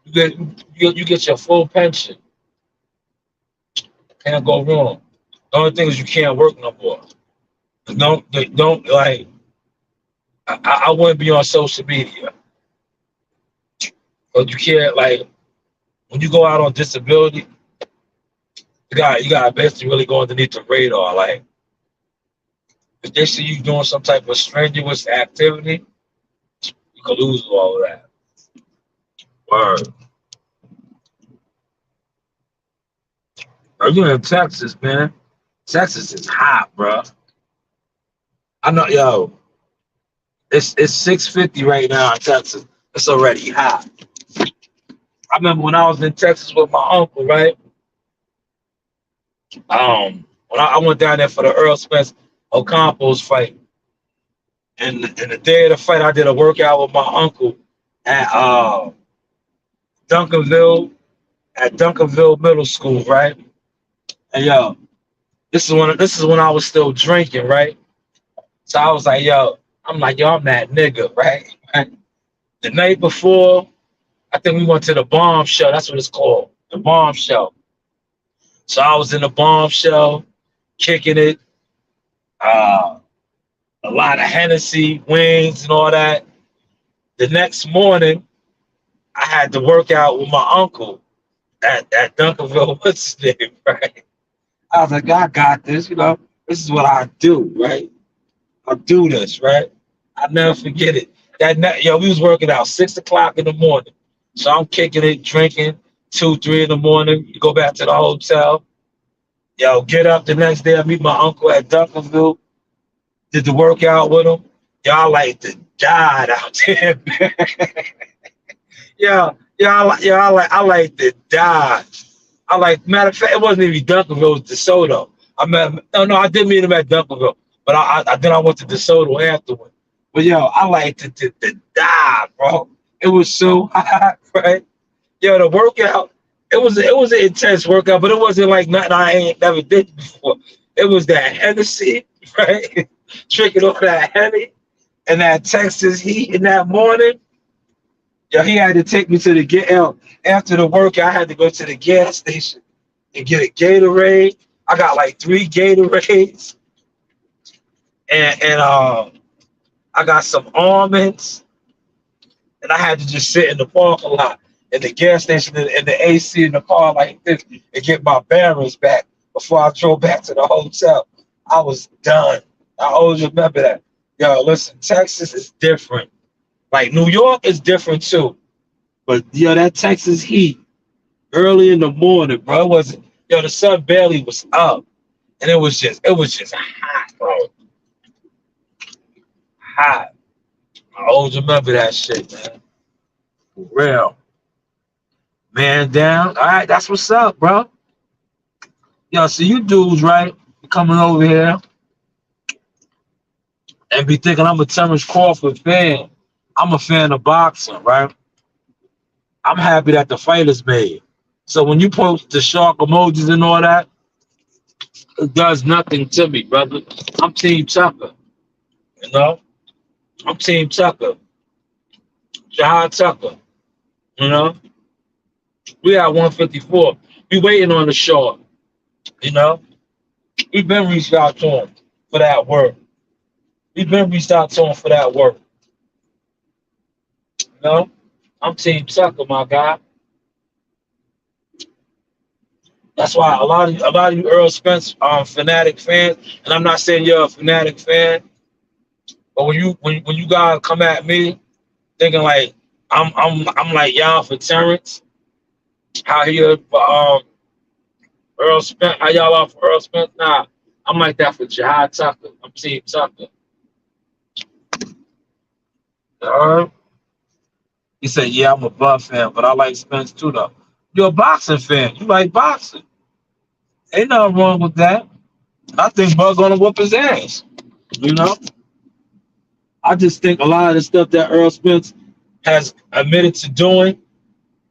You get your full pension. Can't go wrong. The only thing is you can't work no more. Don't like. I wouldn't be on social media, but you can't like when you go out on disability. You got basically really go underneath the radar. Like if they see you doing some type of strenuous activity, you could lose all of that. Word. You're in Texas, man. Texas is hot, bro. I know, yo. It's 6:50 right now in Texas. It's already hot. I remember when I was in Texas with my uncle, right? When I went down there for the Earl Spence Ocampo's fight, And the day of the fight, I did a workout with my uncle at Duncanville at Duncanville Middle School, right? And yo, this is when I was still drinking, right? So I was like, yo, I'm like, yo, I'm that nigga, right? The night before, I think we went to the bomb show. That's what it's called, the bomb show. So I was in the bomb show, kicking it, uh, a lot of Hennessy, wings, and all that. The next morning, I had to work out with my uncle at Duncanville. What's his name, right? I was like, I got this, you know. This is what I do, right? I'll do this, right? I'll never forget it. That night, yo, we was working out 6 o'clock in the morning. So I'm kicking it, drinking, 2, 3 in the morning. You go back to the hotel. Yo, get up the next day. I meet my uncle at Duncanville. Did the workout with him. Y'all like to die out there, man. I like to die. I like, matter of fact, it wasn't even Duncanville, it was DeSoto. I did meet him at Duncanville, but then I went to DeSoto afterward. But yo, I like to die, bro. It was so hot, right? Yo, the workout, it was an intense workout, but it wasn't like nothing I ain't never did before. It was that Hennessy, right? Drinking all that Henny and that Texas heat in that morning. Yo, he had to take me to the get out after the workout. I had to go to the gas station and get a Gatorade. I got like 3 Gatorades, and I got some almonds, and I had to just sit in the parking lot in the gas station and the AC in the car like this and get my bearings back before I drove back to the hotel. I was done. I always remember that. Yo, listen, Texas is different. Like New York is different too. But yo, that Texas heat early in the morning, bro. It wasn't, yo, the sun barely was up. And it was just hot, bro. Hot. I always remember that shit, man. For real. Man down. All right, that's what's up, bro. Yo, so you dudes, right? Coming over here and be thinking I'm a Terrence Crawford fan. I'm a fan of boxing, right? I'm happy that the fight is made. So when you post the shark emojis and all that, it does nothing to me, brother. I'm Team Tucker, you know? I'm Team Tucker. Jahad Tucker, you know? We at 154. We waiting on the short, you know? We've been reached out to him for that work. We've been reached out to him for that work, you know? I'm Team Tucker, my guy. That's why a lot of you Earl Spence fanatic fans, and I'm not saying you're a fanatic fan, but when you guys come at me thinking like I'm like y'all for Terrence, how here for Earl Spence, how y'all are for Earl Spence? Nah, I'm like that for Jihad Tucker. I'm Team Tucker. He said, yeah, I'm a Buff fan, but I like Spence too though. You're a boxing fan. You like boxing. Ain't nothing wrong with that. I think Bud gonna whoop his ass. You know? I just think a lot of the stuff that Earl Spence has admitted to doing,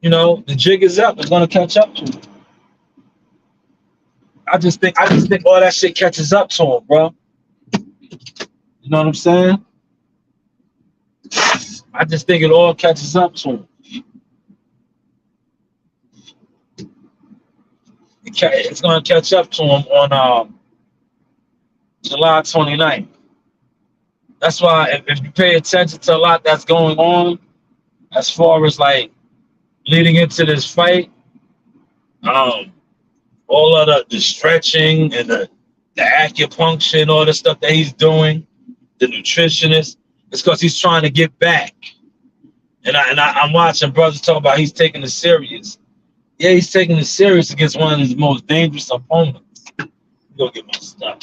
you know, the jig is up. It's gonna catch up to him. I just think all that shit catches up to him, bro. You know what I'm saying? I just think it all catches up to him. It's gonna catch up to him on July 29th. That's why if you pay attention to a lot that's going on, as far as like leading into this fight, um, all of the stretching and the acupuncture and all the stuff that he's doing, the nutritionist, it's because he's trying to get back. I'm watching brothers talk about he's taking it serious. Yeah, he's taking it serious against one of his most dangerous opponents. Go get my stuff.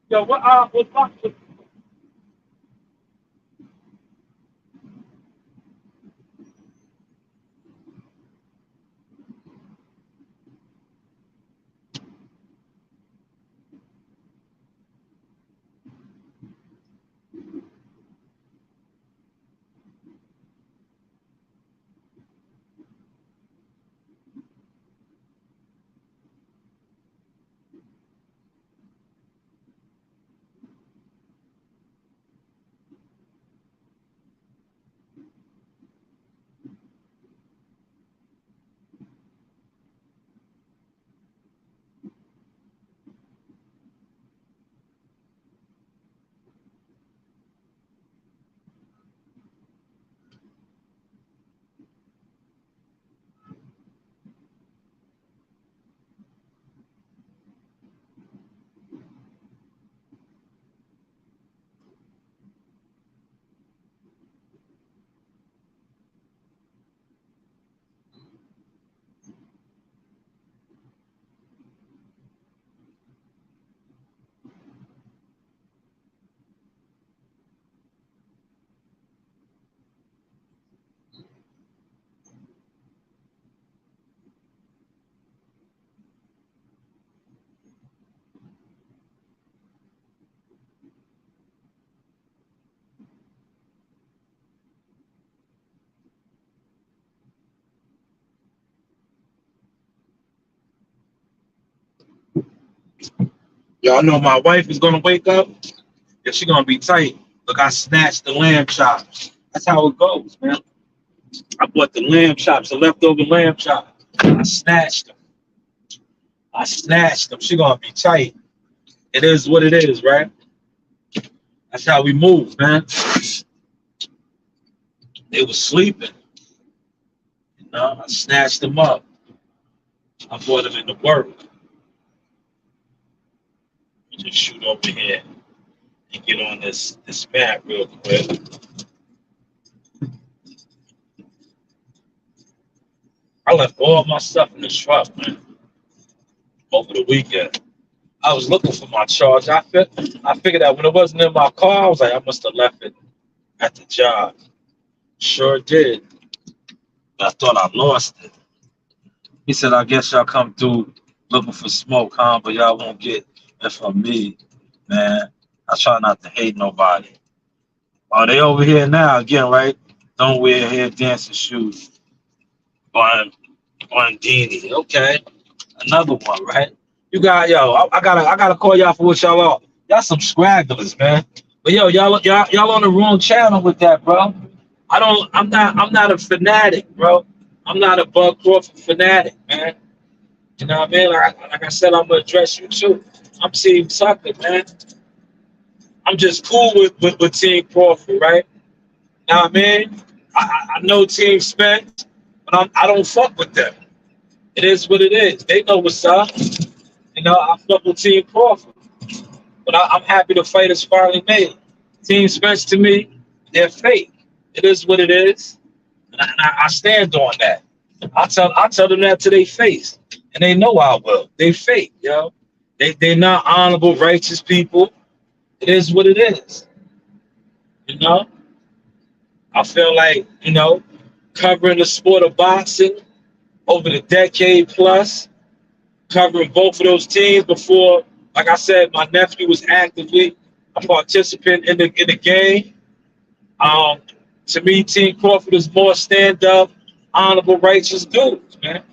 Yo, what box? Y'all know my wife is gonna wake up and she gonna be tight. Look, I snatched the lamb chops. That's how it goes, man. I bought the lamb chops, the leftover lamb chops. I snatched them. I snatched them. She gonna be tight. It is what it is, right? That's how we move, man. They were sleeping. You know, I snatched them up. I brought them into work. Just shoot over here and get on this map real quick. I left all my stuff in the truck, man, over the weekend. I was looking for my charge. I figured that when it wasn't in my car, I was like, I must have left it at the job. Sure did. But I thought I lost it. He said, I guess y'all come through looking for smoke, huh? But y'all won't get it from me, man. I try not to hate nobody. Oh, they over here now again, right? Don't wear hair dancing shoes. Bondini. Okay. Another one, right? You got I gotta call y'all for what y'all are. Y'all some scragglers, man. But y'all on the wrong channel with that, bro. I'm not a fanatic, bro. I'm not a Bug Crawford fanatic, man. You know what I mean? Like I said, I'm gonna address you too. I'm Team Tucker, man. I'm just cool with Team Crawford, right? You know what I mean? I know Team Spence, but I don't fuck with them. It is what it is. They know what's up. You know, I fuck with Team Crawford. But I'm happy the fight is finally made. Team Spence, to me, they're fake. It is what it is. And I stand on that. I tell them that to their face. And they know I will. They fake, yo. They're not honorable, righteous people. It is what it is. You know? I feel like, you know, covering the sport of boxing over the decade plus, covering both of those teams before, like I said, my nephew was actively a participant in the game. To me, Team Crawford is more stand-up, honorable, righteous dudes, man.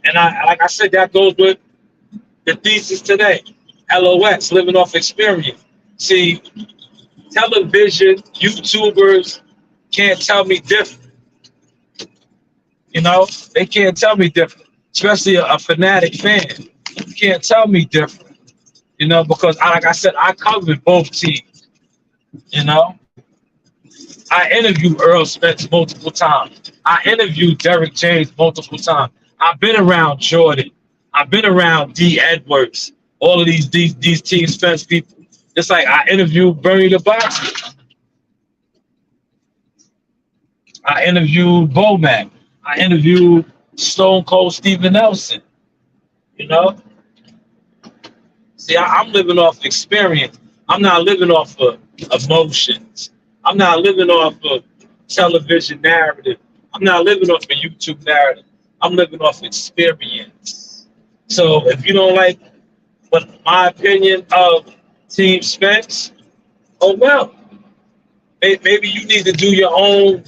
And like I said, that goes with the thesis today. LOX, living off experience. See, television, YouTubers can't tell me different. You know, they can't tell me different, especially a fanatic fan. You can't tell me different, you know, because like I said, I covered both teams, you know. I interviewed Earl Spence multiple times. I interviewed Derek James multiple times. I've been around Jordan. I've been around D. Edwards. All of these Team Spence people. It's like I interviewed Bernie the Boxer. I interviewed Bomac. I interviewed Stone Cold Stephen Nelson. You know? See, I'm living off experience. I'm not living off of emotions. I'm not living off of television narrative. I'm not living off a YouTube narrative. I'm living off experience. So if you don't like my opinion of Team Spence, oh well. Maybe you need to do your own,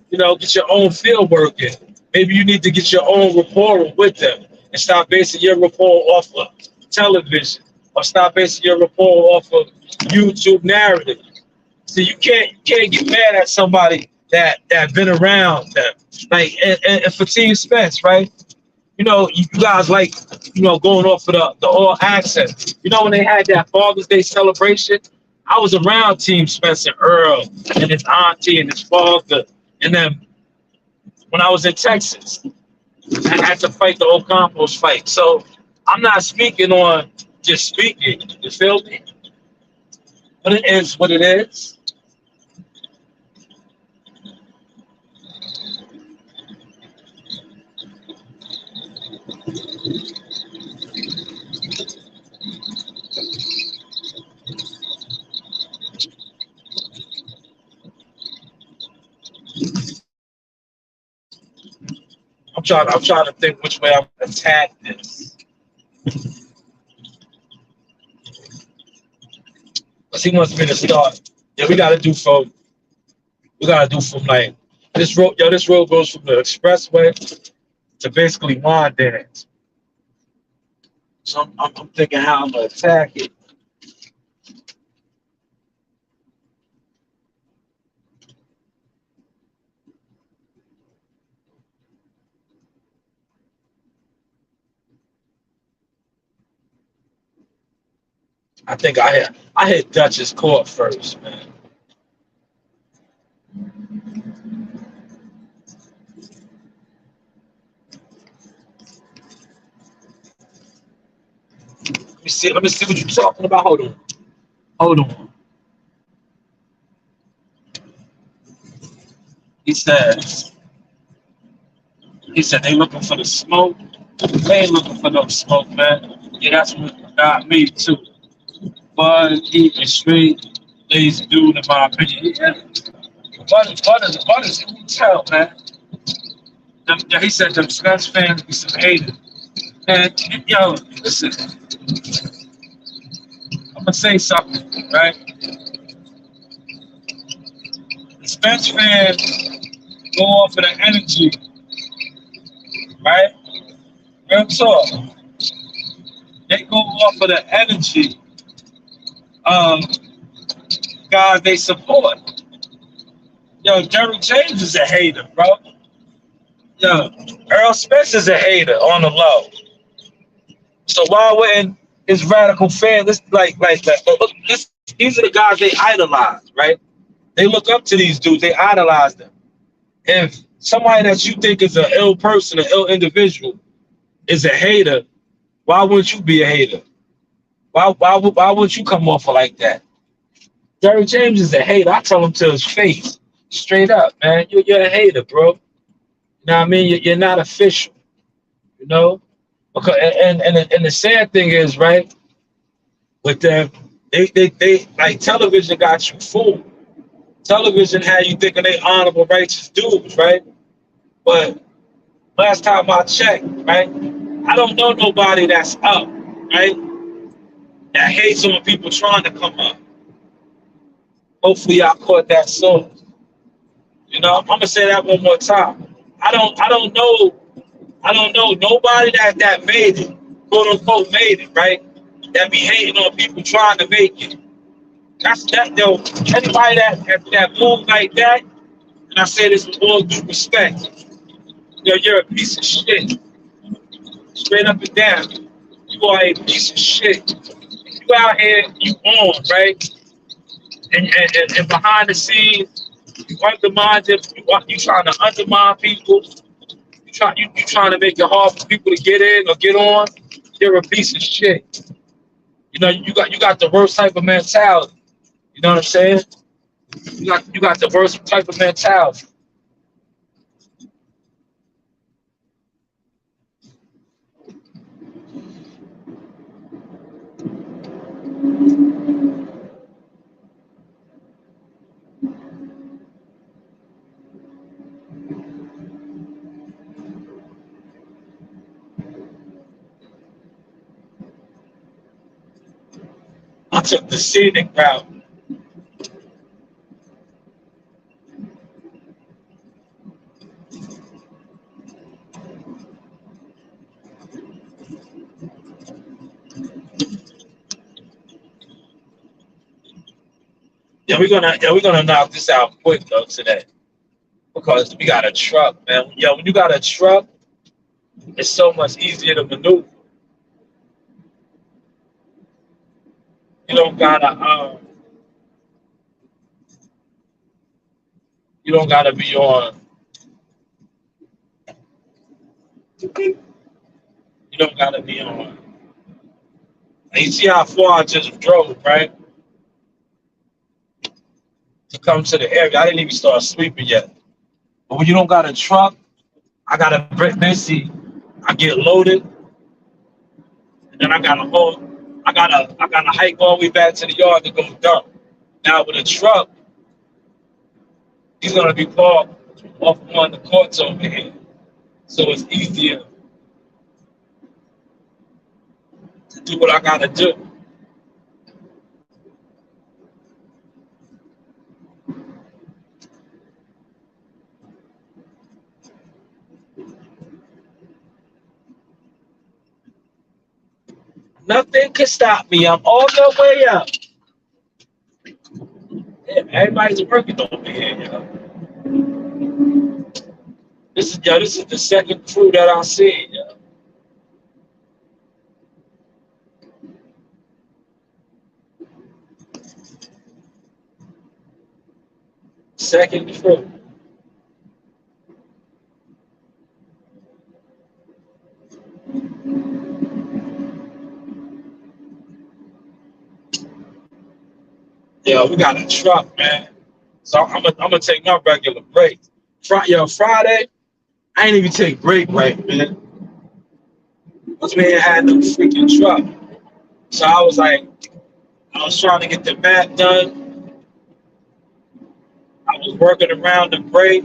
you know, get your own field work in. Maybe you need to get your own rapport with them and stop basing your rapport off of television or stop basing your rapport off of YouTube narrative. So you can't get mad at somebody that been around them. Like and for Team Spence, right? You know, you guys like, you know, going off of the all accent. You know, when they had that Father's Day celebration, I was around Team Spence and Earl and his auntie and his father. And then when I was in Texas, I had to fight the Ocampos fight. So I'm not speaking on just speaking. You feel me? But it is what it is. I'm trying to think which way I'm gonna attack this. Cause he wants me to start. Yeah, we gotta do from like this road. Yo, this road goes from the expressway to basically Wandance. So I'm thinking how I'm gonna attack it. I think I hit Dutch's court first, man. Let me see what you're talking about. Hold on. He said he said they looking for the smoke. They ain't looking for no smoke, man. Yeah, that's what got me too. But he is straight lazy dude in my opinion. Yeah. Butters, you can tell, man. He said them Spence fans be some haters. And yo, listen, I'm gonna say something, right? The Spence fans go off of the energy, right? Real talk. They go off of the energy of guys they support. Yo, Jerry James is a hater, bro. Yo, Earl Spence is a hater on the low. So why wouldn't his radical fans, look, these are the guys they idolize, right? They look up to these dudes, they idolize them. If somebody that you think is an ill person, an ill individual, is a hater, why wouldn't you be a hater? Why would you come off like that? Derrick James is a hater. I tell him to his face, straight up, man. You're a hater, bro. You know what I mean? You're not official, you know? Because and the sad thing is, right, with them, they like television got you fooled. Television had you thinking they honorable, righteous dudes, right? But last time I checked, right, I don't know nobody that's up, right, that hates on people trying to come up. Hopefully, I caught that soon. You know, I'm gonna say that one more time. I don't know nobody that made it, quote unquote, made it, right? That be hating on people trying to make it. That's that though. Anybody that move like that, and I say this with all due respect, you're a piece of shit, straight up and down. You are a piece of shit. You out here, you on, right? And behind the scenes, you undermine them. You trying to undermine people. You trying to make it hard for people to get in or get on. You're a piece of shit. You know, you got the worst type of mentality. You know what I'm saying? You got the worst type of mentality. I took the scenic route. Yeah, we're gonna knock this out quick though today because we got a truck, man. Yo, when you got a truck, it's so much easier to maneuver. You don't gotta you don't gotta be on you don't gotta be on. And you see how far I just drove, right? To come to the area. I didn't even start sweeping yet. But when you don't got a truck, I gotta basically I get loaded and then I gotta hike all the way back to the yard to go dump. Now with a truck, he's gonna be parked off one of the courts over here. So it's easier to do what I gotta do. Nothing can stop me. I'm all the way up. Yeah, everybody's working on me here, This is the second crew that I see, Second crew. Yeah, we got a truck, man. So I'm gonna take my regular break. Friday, I ain't even take break right, man. This man had no freaking truck. So I was like, I was trying to get the map done. I was working around the break.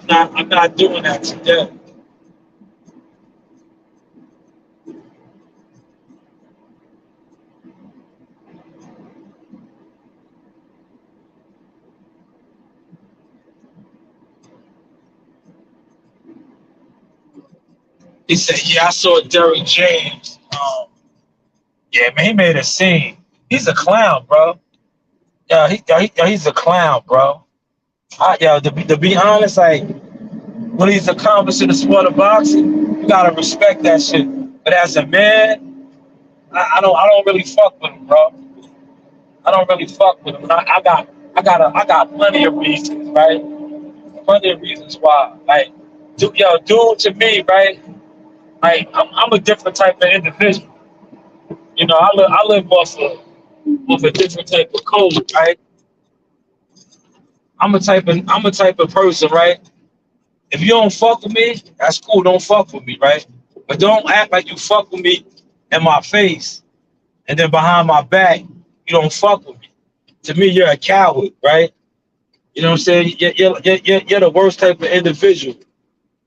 I'm not doing that today. He said, yeah, I saw Derrick James. Yeah, man, he made a scene. He's a clown, bro. He's a clown, bro. To be honest, like what he's accomplished in the sport of boxing, you gotta respect that shit. But as a man, I don't really fuck with him, bro. I don't really fuck with him. I got plenty of reasons, right? Plenty of reasons why. Like, dude, to me, right? Like, I'm a different type of individual. I live off a different type of code, right? I'm a type of person, right? If you don't fuck with me, that's cool. Don't fuck with me, right? But don't act like you fuck with me in my face and then behind my back, you don't fuck with me. To me, you're a coward, right? You know what I'm saying? You're the worst type of individual.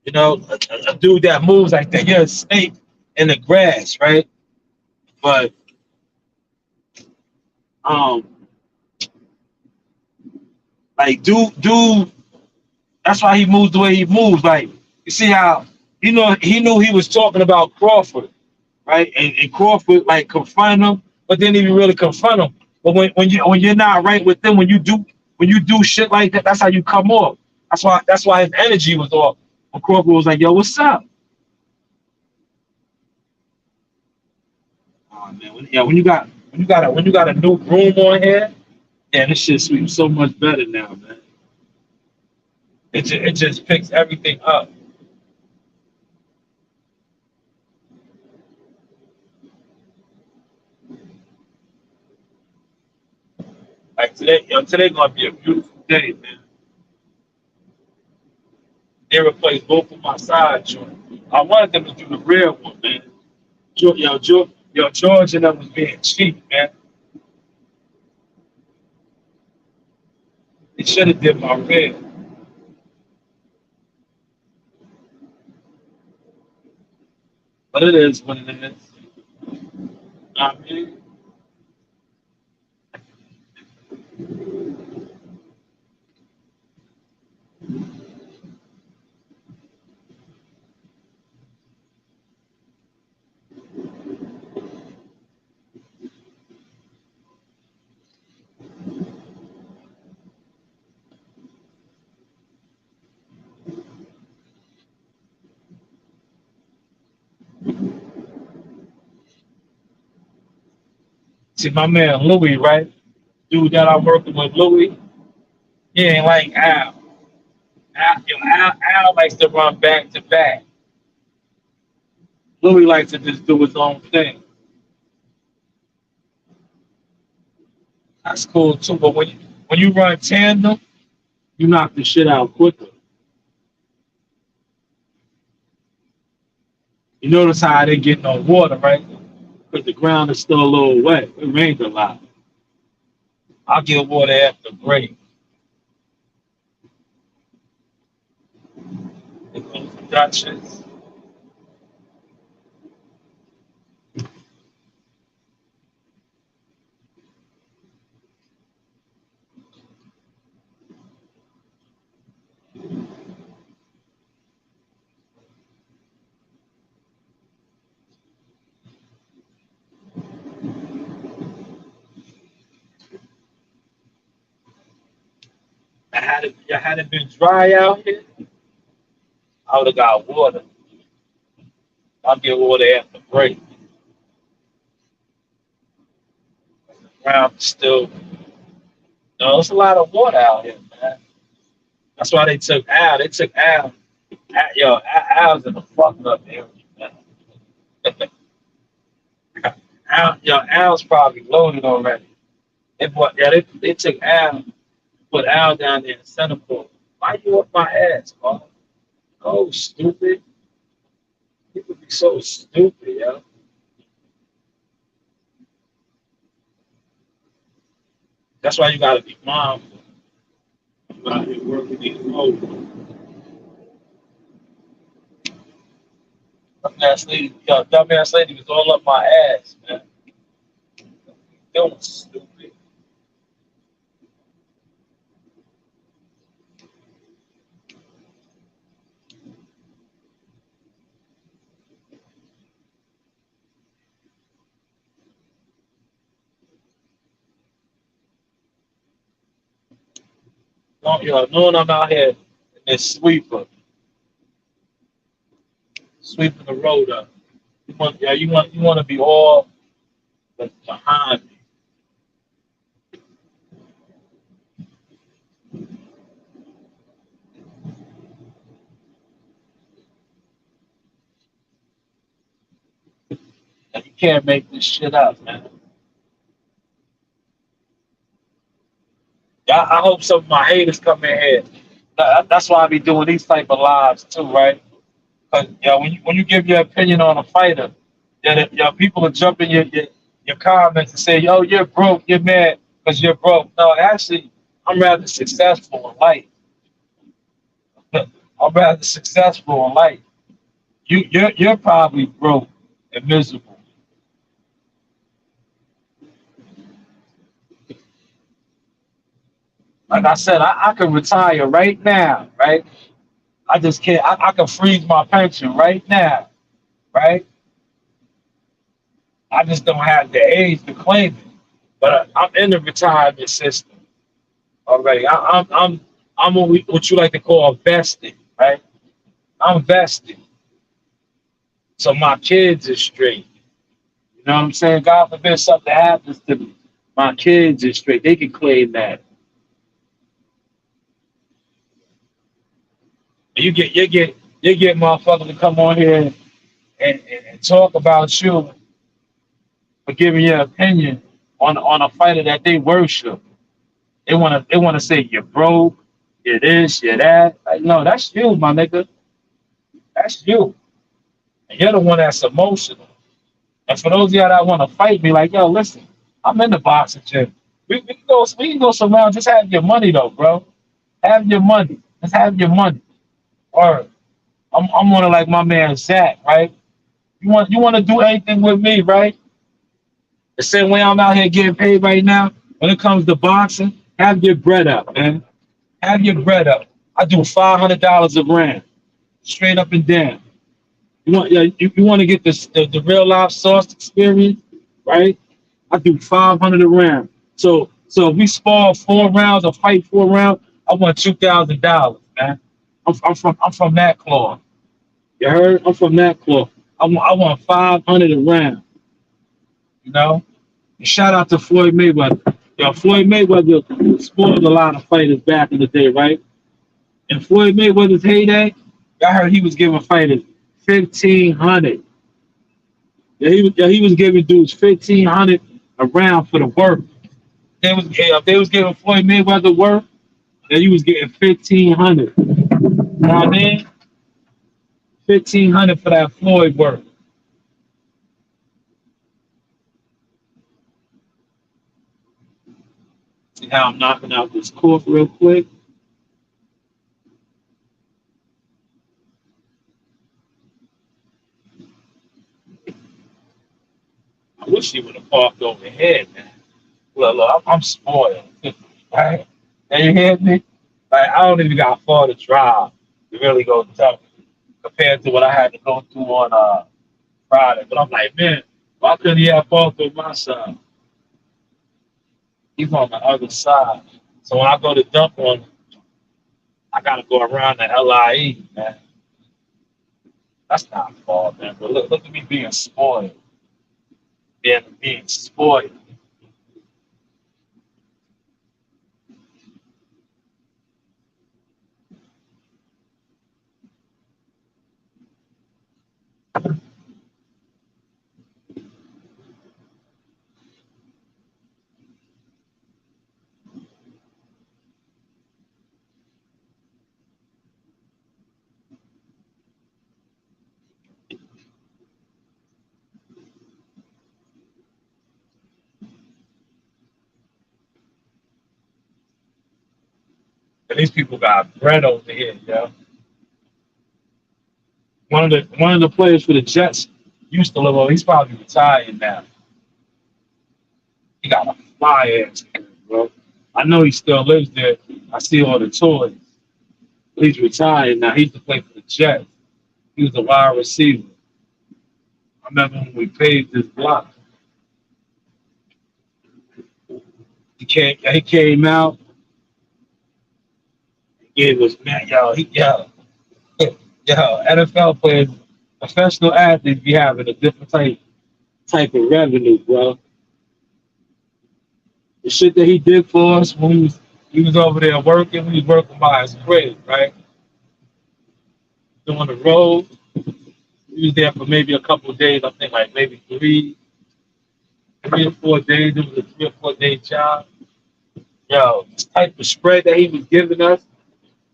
A dude that moves like that. You're a snake in the grass, right? But um, like dude, that's why he moves the way he moves. Like you see how he knew he was talking about Crawford, right? And Crawford like confront him, but didn't even really confront him. But when you're not right with them, when you do shit like that, that's how you come off. That's why his energy was off. When Crawford was like, "Yo, what's up?" Oh man, when you got a new room on here, yeah, this shit sweeps so much better now, man. It just picks everything up. Like today gonna be a beautiful day, man. They replaced both of my side joints. I wanted them to do the rear one, man. George and them was being cheap, man. They should have did my rear. But it is what it is. You know what I mean? See my man Louis, right? Dude that I'm working with, Louis, he ain't like Al. Al likes to run back to back. Louis likes to just do his own thing. That's cool too. But when you run tandem, you knock the shit out quicker. You notice how I didn't get no water, right? Because the ground is still a little wet. It rained a lot. I'll get water after break. It goes Duchess. had it been dry out here, I would have got water. I'll get water after break. Ground still, no, there's a lot of water out here, man. That's why they took Al. They took Al. Yo, Al's in the fucked up area, man. Al's probably loaded already. They took Al, put Al down there in Centerport. Why you up my ass, Paul? Oh, stupid. People be so stupid, yo. That's why you gotta be mindful. You gotta be working these roads. Dumbass lady was all up my ass, man. Doing stupid. Knowing I'm out here in this sweeping the road up. You want to be all behind me. And you can't make this shit up, man. I hope some of my haters come in here. That's why I be doing these type of lives too, right? Because when you give your opinion on a fighter, people will jump in your comments and say, "Yo, you're broke, you're mad because you're broke." No, actually, I'm rather successful in life. I'm rather successful in life. You're probably broke and miserable. Like I said, I can retire right now, right? I just can't. I can freeze my pension right now, right? I just don't have the age to claim it. But I'm in the retirement system already. I'm what you like to call vested, right? I'm vested, so my kids are straight. You know what I'm saying? God forbid something happens to me, my kids are straight. They can claim that. You get motherfuckers to come on here and talk about you for giving your opinion on a fighter that they worship. They wanna say you're broke, you're this, you're that. Like, no, that's you, my nigga. That's you. And you're the one that's emotional. And for those of y'all that want to fight me, like, yo, listen, I'm in the boxing gym. We can go somewhere. Just have your money though, bro. Have your money. Just have your money. Or I'm one of like my man Zach, right? You want to do anything with me, right? The same way I'm out here getting paid right now. When it comes to boxing, have your bread up, man. Have your bread up. I do $500 a round, straight up and down. You want to get the real life sauce experience, right? I do 500 a round. So if we spar 4 rounds or fight 4 rounds, I want $2,000, man. I'm from that cloth. You heard? I'm from that cloth. I want 500 a round. You know. And shout out to Floyd Mayweather. Yo, Floyd Mayweather spoiled a lot of fighters back in the day, right? In Floyd Mayweather's heyday, I heard he was giving fighters 1,500. He was giving dudes 1,500 a round for the work. If they was giving Floyd Mayweather work, then he was getting 1,500. You know what I mean? 1,500 for that Floyd work. See how I'm knocking out this court real quick? I wish he would have parked over here, man. Look, I'm spoiled. Right? And you hear me? Like, I don't even got far to drive to really go to Tucker compared to what I had to go through on Friday. But I'm like, man, why couldn't he have parked on my side? He's on the other side. So when I go to dump on him, I gotta go around the LIE, man. That's not fault, man. But look at me being spoiled. Being spoiled. And these people got bread over here, yo. One of the players for the Jets used to live over. He's probably retired now. He got a fly ass, bro. I know he still lives there. I see all the toys. He's retired now. He used to play for the Jets. He was a wide receiver. I remember when we paved this block. He came out. It was man, NFL players, professional athletes be having a different type of revenue, bro. The shit that he did for us when he was over there working, he was working by his crib, right? Doing the road. He was there for maybe a couple of days, I think like maybe 3 or 4 days. It was a 3 or 4 day job. Yo, this type of spread that he was giving us,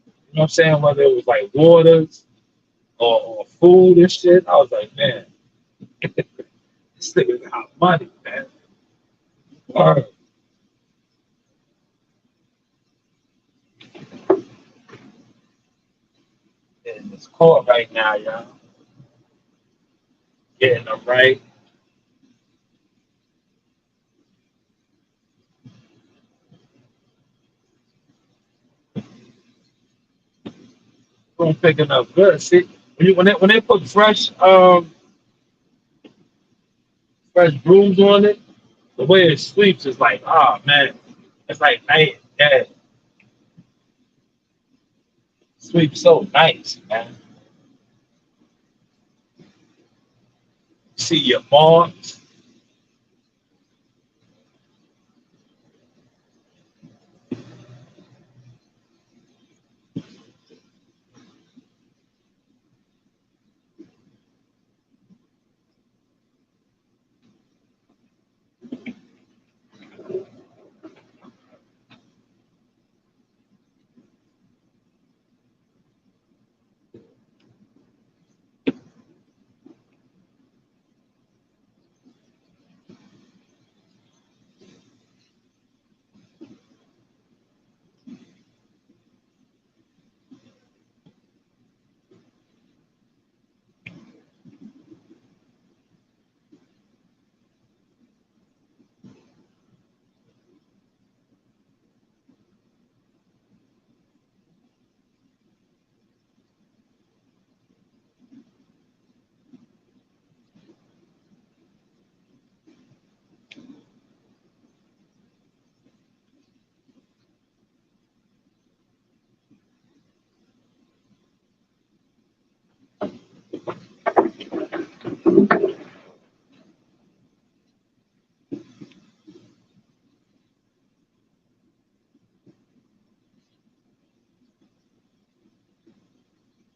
you know what I'm saying? Whether it was like waters or food and shit, I was like, man, this nigga got money, man. Word. In this court right now, y'all. Getting them right. Room picking up good. See, when they put fresh brooms on it, the way it sweeps is like, oh man, it's like night and day. Sweeps so nice, man. See your marks.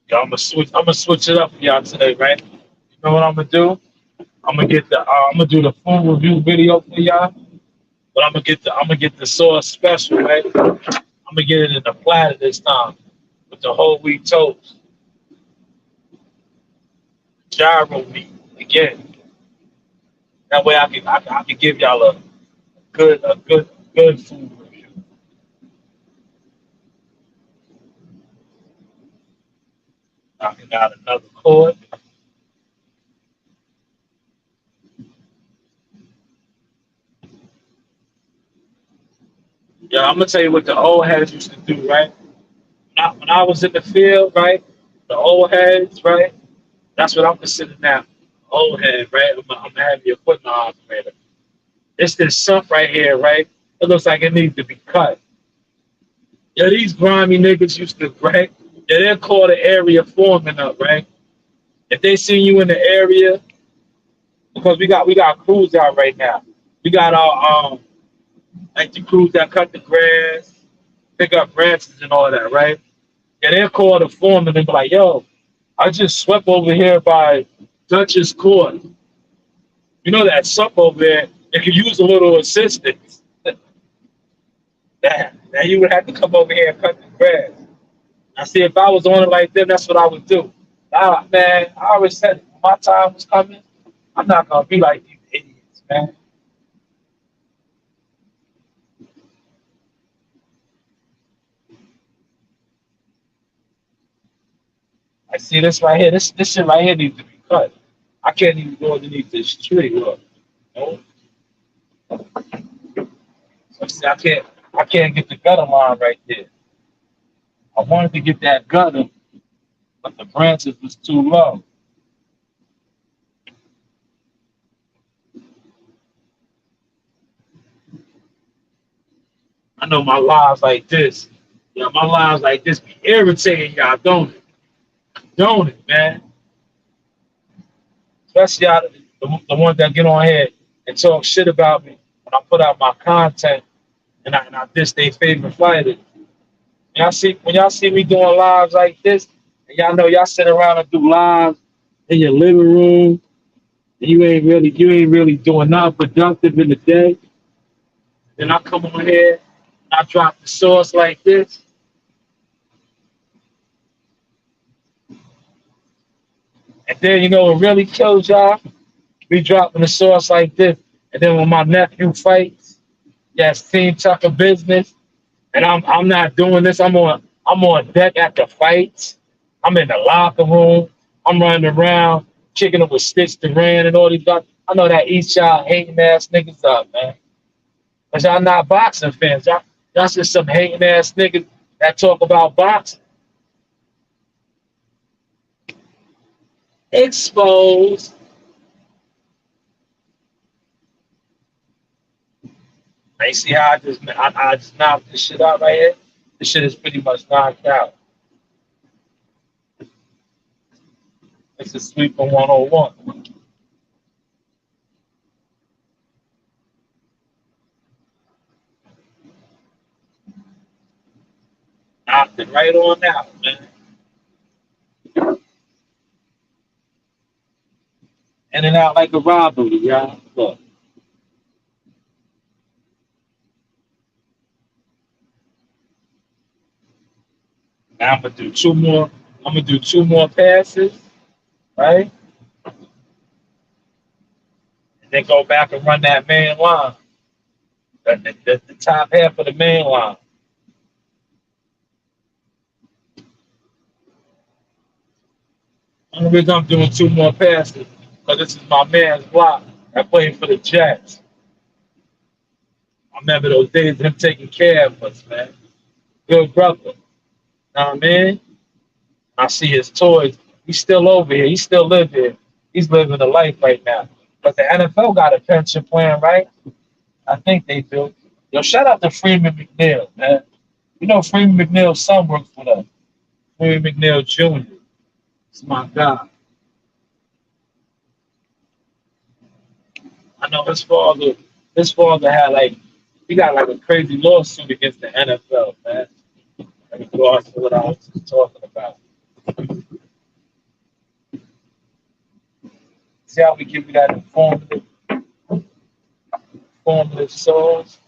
Yo, I'm gonna switch it up for y'all today, right? You know what I'm gonna do? I'm gonna do the full review video for y'all, but I'm gonna get the sauce special, right? I'm gonna get it in the platter this time with the whole wheat toast, gyro meat again. That way I can give y'all a good food review. Knocking out another chord. Yeah, I'm gonna tell you what the old heads used to do, right? When I was in the field, right? The old heads, right? That's what I'm considering now. Old head, right? I'm gonna have your equipment operator. It's this sump right here, right? It looks like it needs to be cut. Yeah, these grimy niggas used to, right? Yeah, they'll call the area foreman up, right? If they see you in the area, because we got crews out right now. We got our like the crews that cut the grass, pick up branches and all that, right? Yeah, they'll call the foreman and be like, yo, I just swept over here by Dutchess Court. You know that sup over there, it could use a little assistance. Now you would have to come over here and cut the grass. I see if I was on it like them, that's what I would do. Man, I always said when my time was coming, I'm not gonna be like these idiots, man. I see this right here. This shit right here needs to be cut. I can't even go underneath this tree. Look, you know? So see, I can't get the gutter line right there. I wanted to get that gutter, but the branches was too low. I know my lives like this. Yeah, my lives like this be irritating y'all, don't it? Don't it, man? Especially y'all, the ones that get on here and talk shit about me when I put out my content and I diss their favorite fighter. When y'all see me doing lives like this, and y'all know y'all sit around and do lives in your living room, and you ain't really doing nothing productive in the day. Then I come on here, and I drop the sauce like this. And then you know what really kills y'all? We dropping the sauce like this. And then when my nephew fights, yes, Team Tucker business, and I'm not doing this. I'm on deck at the fights. I'm in the locker room. I'm running around, kicking it with Stitch Duran and all these guys. I know that eats y'all hating ass niggas up, man. Cause y'all not boxing fans. Y'all just some hating ass niggas that talk about boxing. Exposed. I see how I just knocked this shit out right here. This shit is pretty much knocked out. It's a sweeper 101. Knocked it right on out, man. In and out like a robbery, y'all. Look. Now I'm gonna do two more. I'm gonna do two more passes, right? And then go back and run that main line. The top half of the main line. Only reason I'm doing two more passes because this is my man's block. I played for the Jets. I remember those days of him taking care of us, man. Good brother. Know what I mean? I see his toys. He's still over here. He still live here. He's living the life right now. But the NFL got a pension plan, right? I think they do. Yo, shout out to Freeman McNeil, man. You know Freeman McNeil's son works for us. Freeman McNeil Jr. It's my guy. I know his father had he got like a crazy lawsuit against the NFL, man. In regards to what I was just talking about. See how we give you that informative sauce?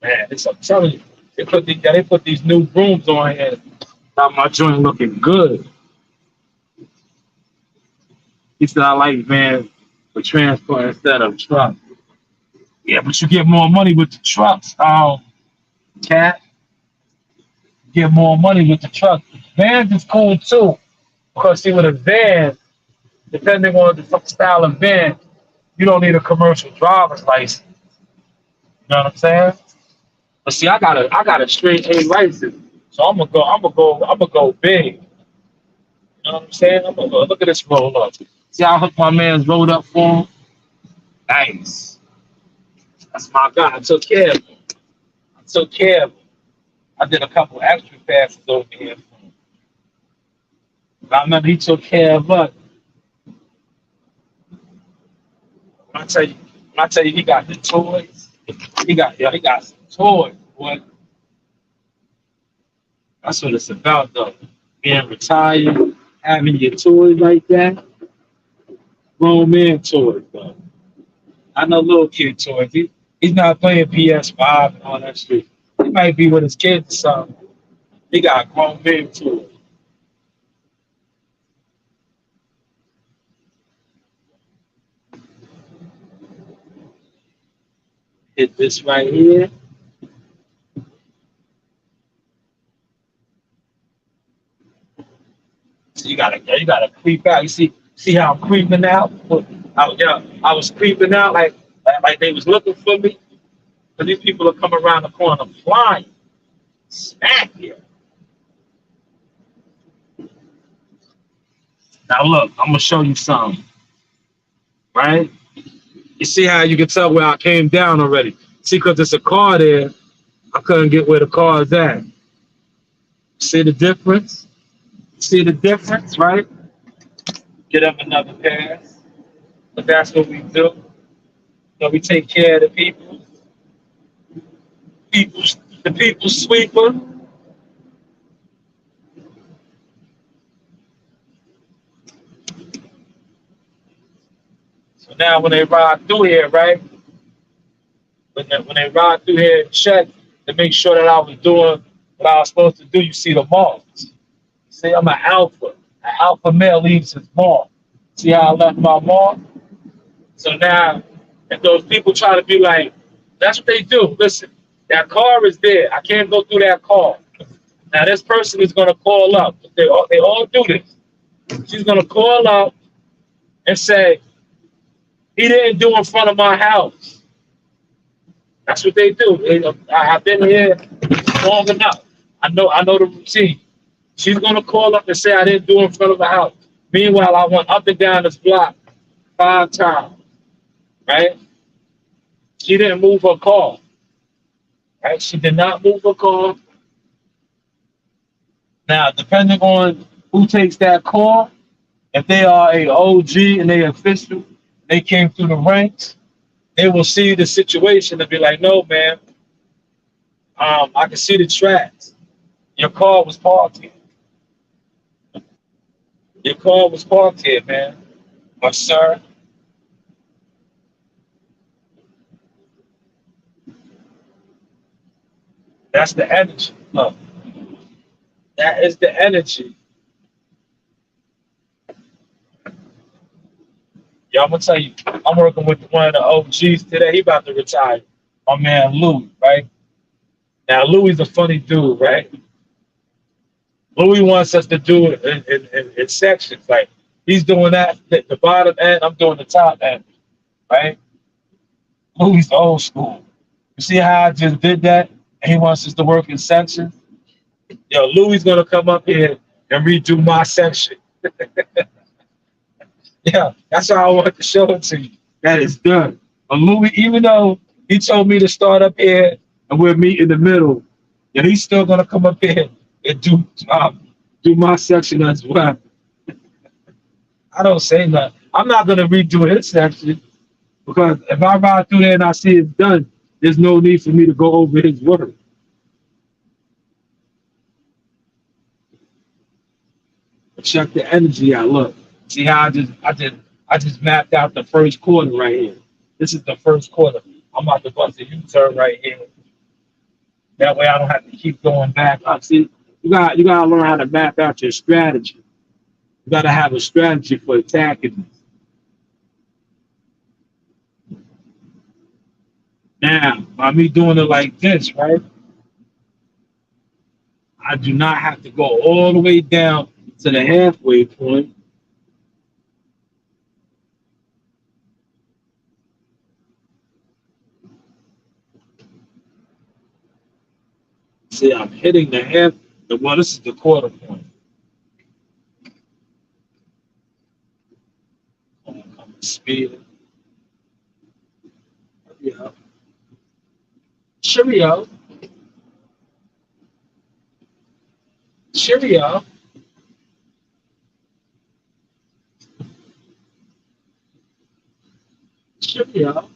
Man, I'm telling you, they put these new brooms on here. Got my joint looking good. He said I like vans for transport instead of truck. Yeah, but you get more money with the trucks, Cat. You get more money with the truck. Vans is cool too. Because see with a van, depending on the style of van, you don't need a commercial driver's license. You know what I'm saying? But see, I got a straight A license. So I'm gonna go big. You know what I'm saying? Look at this roll up. See how I hooked my man's rolled up for him? Nice. That's my guy. I took care of him. I took care of him. I did a couple extra passes over here. But I remember he took care of us. When I tell you, he got the toys. He got some toys, boy. That's what it's about, though. Being retired, having your toys like that. Grown man toys, though. I know little kid toys. He's not playing PS5 and all that shit. He might be with his kids or something. He got grown man toys. Hit this right here. So you gotta creep out. You see how I'm creeping out? I was creeping out like they was looking for me. But these people are coming around the corner flying. Smack you. Now look, I'm gonna show you something, right? You see how you can tell where I came down already. See, because there's a car there, I couldn't get where the car is at. See the difference? See the difference, right? Get up another pass. But that's what we do. So we take care of the people. People, the people sweeper. So now when they ride through here, right? When they ride through here and check to make sure that I was doing what I was supposed to do, you see the marks. See, I'm an alpha. An alpha male leaves his mark. See how I left my mark? So now, if those people try to be like, that's what they do. Listen, that car is there. I can't go through that car. Now, this person is going to call up. They all do this. She's going to call up and say, he didn't do in front of my house. That's what they do. I've been here long enough. I know the routine. She's going to call up and say, I didn't do in front of the house. Meanwhile, I went up and down this block 5 times, right? She didn't move her car, right? She did not move her car. Now, depending on who takes that call, if they are a OG and they official, they came through the ranks, they will see the situation and be like, no, man, I can see the tracks. Your car was parked here. Your car was parked here, man. But, sir, that's the energy. Look, that is the energy. Yo, I'm gonna tell you, I'm working with one of the OGs today. He about to retire. My man Louis, right? Now Louis is a funny dude, right? Louis wants us to do it in sections. Like he's doing that at the bottom end, I'm doing the top end, right? Louis is old school. You see how I just did that? And he wants us to work in sections. Yo, Louis is gonna come up here and redo my section. Yeah, that's how I want to show it to you. That is done. But Louis, even though he told me to start up here and we'll meet in the middle, and he's still gonna come up here and do my section as well. I don't say nothing. I'm not gonna redo his section because if I ride through there and I see it's done, there's no need for me to go over his work. Check the energy out. Look, see how I just mapped out the first quarter right here. This is the first quarter. I'm about to bust a U-turn right here. That way I don't have to keep going back up. See, you gotta learn how to map out your strategy. You gotta have a strategy for attacking this. Now, by me doing it like this, right? I do not have to go all the way down to the halfway point. See, I'm hitting the half. Well, this is the quarter point. Speed. Yeah. Cheerio. Cheerio. Cheerio.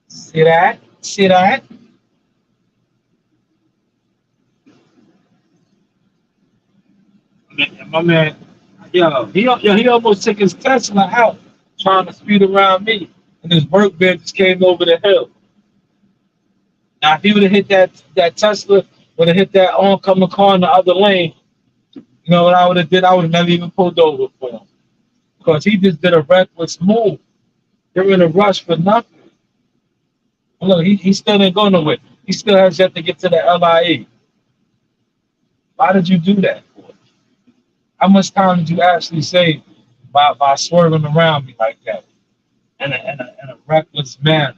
See that? See that? My man, he almost took his Tesla out trying to speed around me, and his work van just came over the hill. Now, if he would have hit that Tesla, would have hit that oncoming car in the other lane, you know what I would have did? I would have never even pulled over for him because he just did a reckless move. They're in a rush for nothing. Look, he still didn't go nowhere. He still has yet to get to the LIE. Why did you do that for? How much time did you actually save by swerving around me like that in a reckless manner?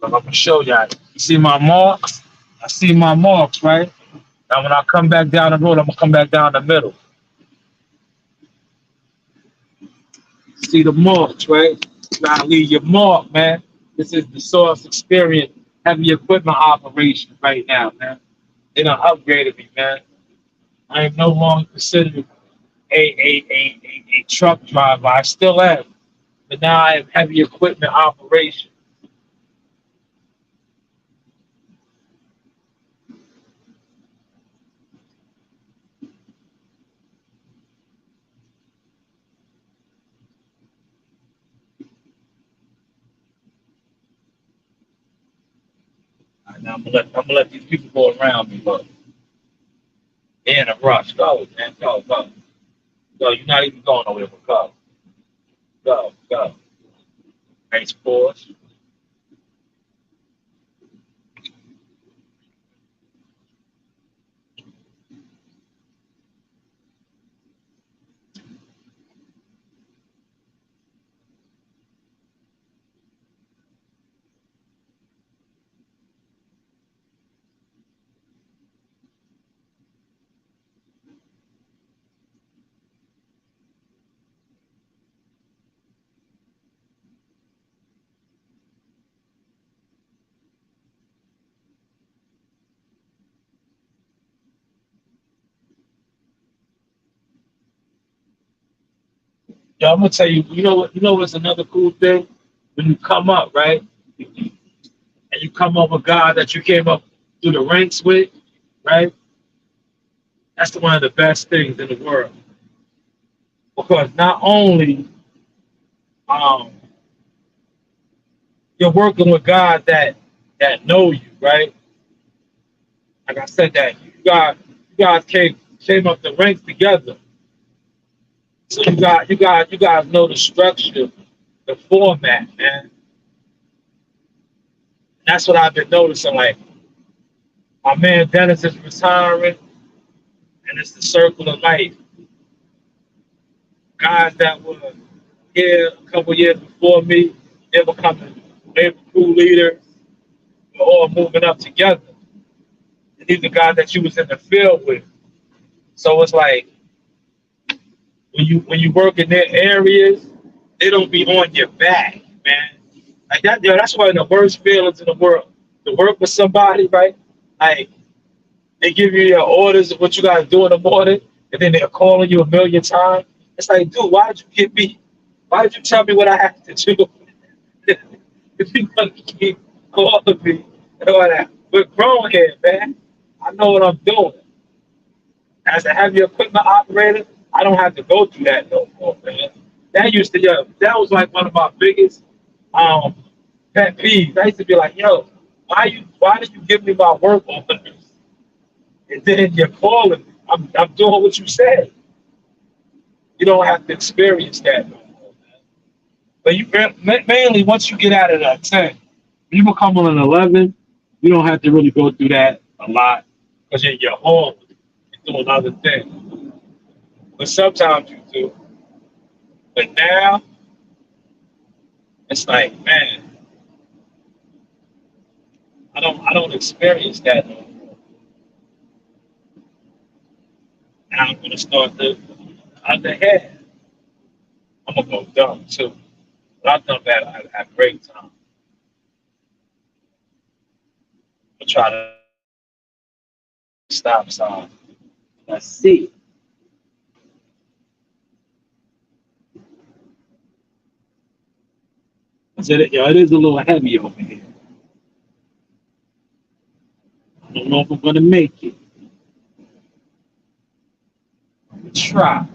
Look, I'm gonna show y'all. You see my marks? I see my marks, right? Now when I come back down the road, I'm gonna come back down the middle. See the marks, right? Now leave your mark, man. This is the source experience, heavy equipment operation right now, man. They done upgraded me, man. I am no longer considered a truck driver. I still am, but now I have heavy equipment operation. All right, now I'm gonna let these people go around me. Look, they're in a rush. Go, man, go. Go. You're not even going nowhere, but go. Go. Nice pause. Yo, I'm gonna tell you. You know what's another cool thing? When you come up, right, and you come up a guy that you came up through the ranks with, right? That's one of the best things in the world because not only um, you're working with guys that know you, right? Like I said, that you guys came up the ranks together, so you guys know the structure, the format, man. That's what I've been noticing. Like my man Dennis is retiring, and it's the circle of life. Guys that were here a couple years before me, they're becoming labor crew leaders. We're all moving up together. And these are guys that you was in the field with. So it's like when you work in their areas, they don't be on your back, man. Like that, yo, that's one of the worst feelings in the world. To work with somebody, right? Like they give you your orders of what you gotta do in the morning, and then they're calling you a million times. It's like, dude, why did you give me? Why did you tell me what I have to do? If you gonna keep calling me and all that, we're grown here, man. I know what I'm doing. As a heavy equipment operator, I don't have to go through that no more, man. That was like one of my biggest um pet peeves. I used to be like, yo, why did you give me my work orders? And then you're calling me. I'm doing what you said. You don't have to experience that no more, man. But you mainly once you get out of that 10, you become on an 11, You don't have to really go through that a lot because you're home, you're doing other things. But sometimes you do. But now it's like, man, I don't experience that no more. Now I'm gonna start the other head. I'm gonna go dumb too. But I've done that at break time. I try to stop sign. Let's see. I said, yo, it is a little heavy over here. I don't know if I'm gonna make it. I'm gonna try.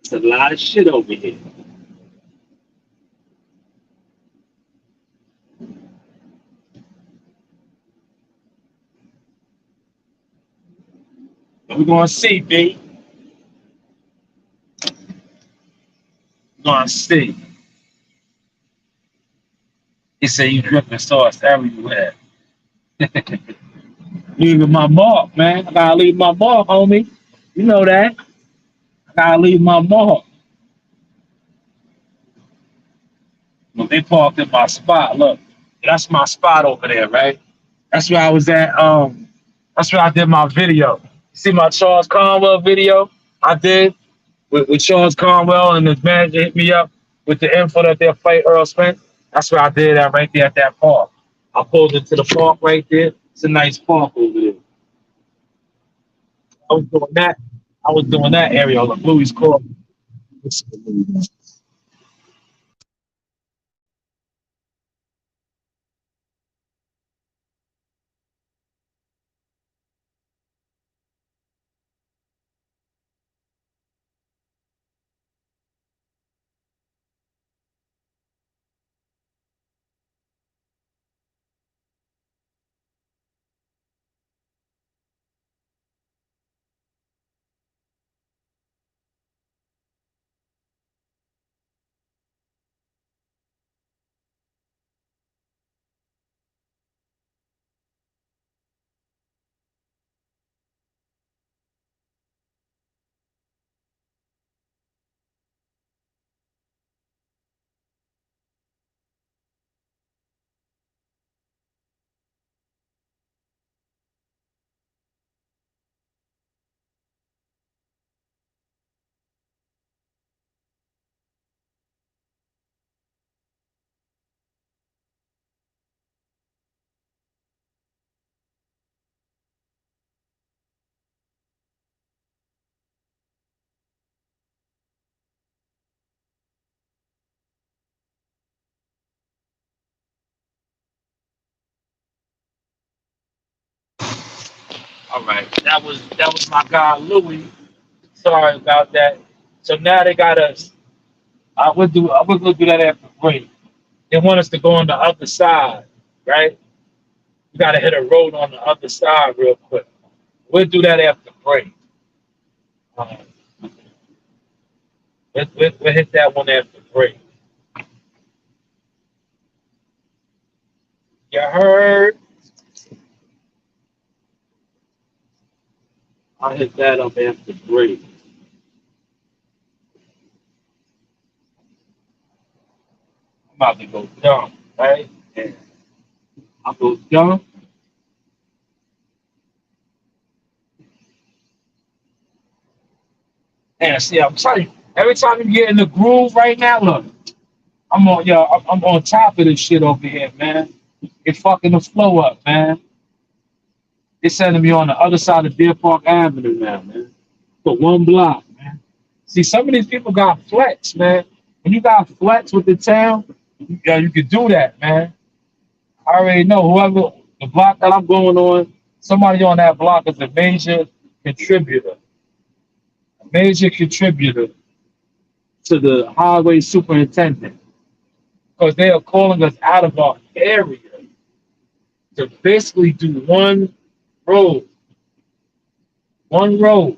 It's a lot of shit over here. But we're gonna see, B. We're gonna see. He said you dripping sauce everywhere. Leaving my mark, man. I gotta leave my mark, homie. You know that. I gotta leave my mark. Well, they parked in my spot. Look, that's my spot over there, right? That's where I was at. That's where I did my video. See my Charles Conwell video I did with Charles Conwell, and his manager hit me up with the info that they'll fight Earl Spence. That's where I did that right there at that park. I pulled into the park right there. It's a nice park over there. I was doing that. I was doing that area. Like Louis Court. All right, that was my guy Louis. Sorry about that. So now they got us. I would go do that after break. They want us to go on the other side, right? We gotta hit a road on the other side real quick. We'll do that after break. Um, we'll hit that one after break. You heard? I'll hit that up after break. I'm about to go dumb, right? And I'll go dumb. And see, I'm telling you, every time you get in the groove right now, look, I'm on top of this shit over here, man. It's fucking the flow up, man. It's sending me on the other side of Deer Park Avenue now, man. For one block, man. See, some of these people got flex, man. When you got flex with the town, you can do that, man. I already know whoever the block that I'm going on, somebody on that block is a contributor, major contributor to the highway superintendent because they are calling us out of our area to basically do road, one road.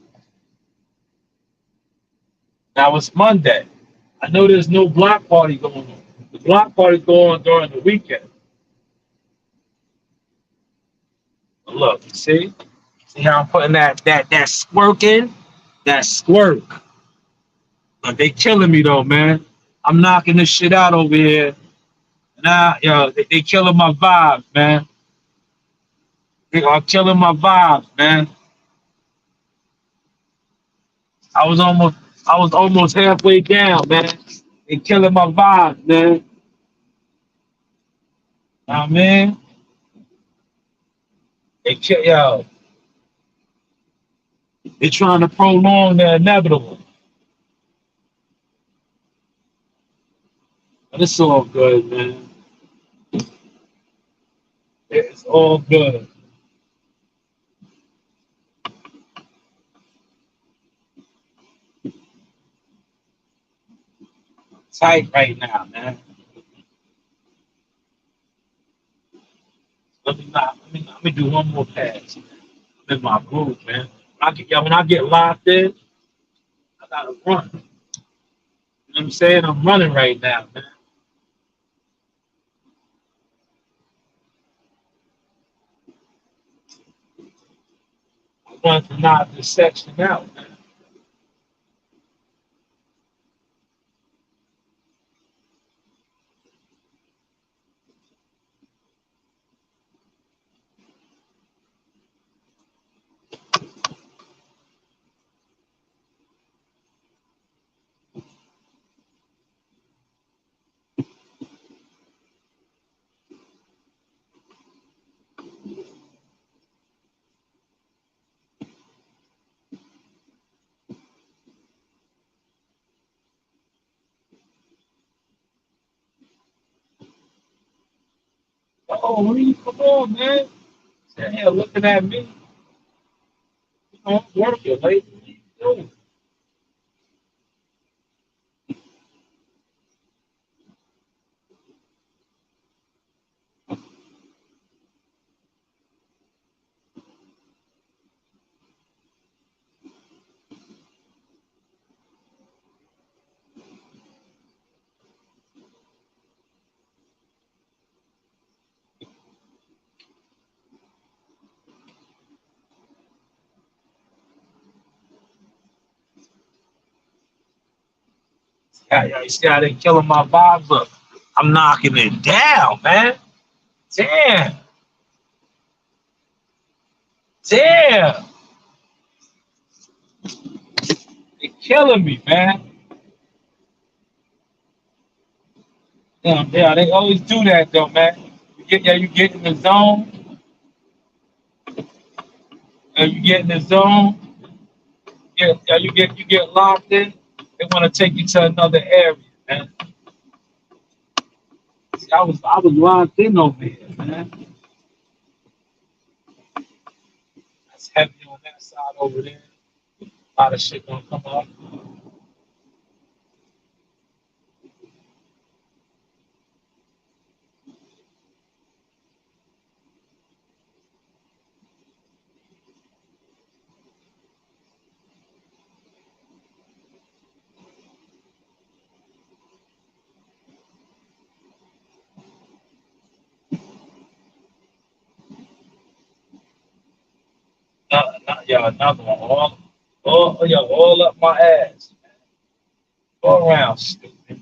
Now it's Monday. I know there's no block party going on, but block parties go on during the weekend. But look, see how I'm putting that squirt in, that squirt. But they killing me though, man. I'm knocking this shit out over here. Nah, yo, they killing my vibes, man. They are killing my vibes, man. I was almost, I was almost halfway down, man. They killing my vibes, man. Know what I mean, yo, they trying to prolong the inevitable, but it's all good, man. It's all good. Tight right now, man. Let me do one more pass. I'm in my groove, man. When I get locked in, I gotta run. You know what I'm saying? I'm running right now, man. I want to knock this section out, man. Oh, where you come on, man? Sitting here looking at me. You know, I'm working, lady. What you doing? Yeah, you see how they killing my vibes? Look, I'm knocking it down, man. Damn. Damn. They killing me, man. Yeah, they always do that though, man. You get in the zone, you get in the zone, you get locked in. They want to take you to another area, man. See, I was locked in over here, man. That's heavy on that side over there. A lot of shit gonna come up. Yeah, another one. All up my ass. Go around, stupid.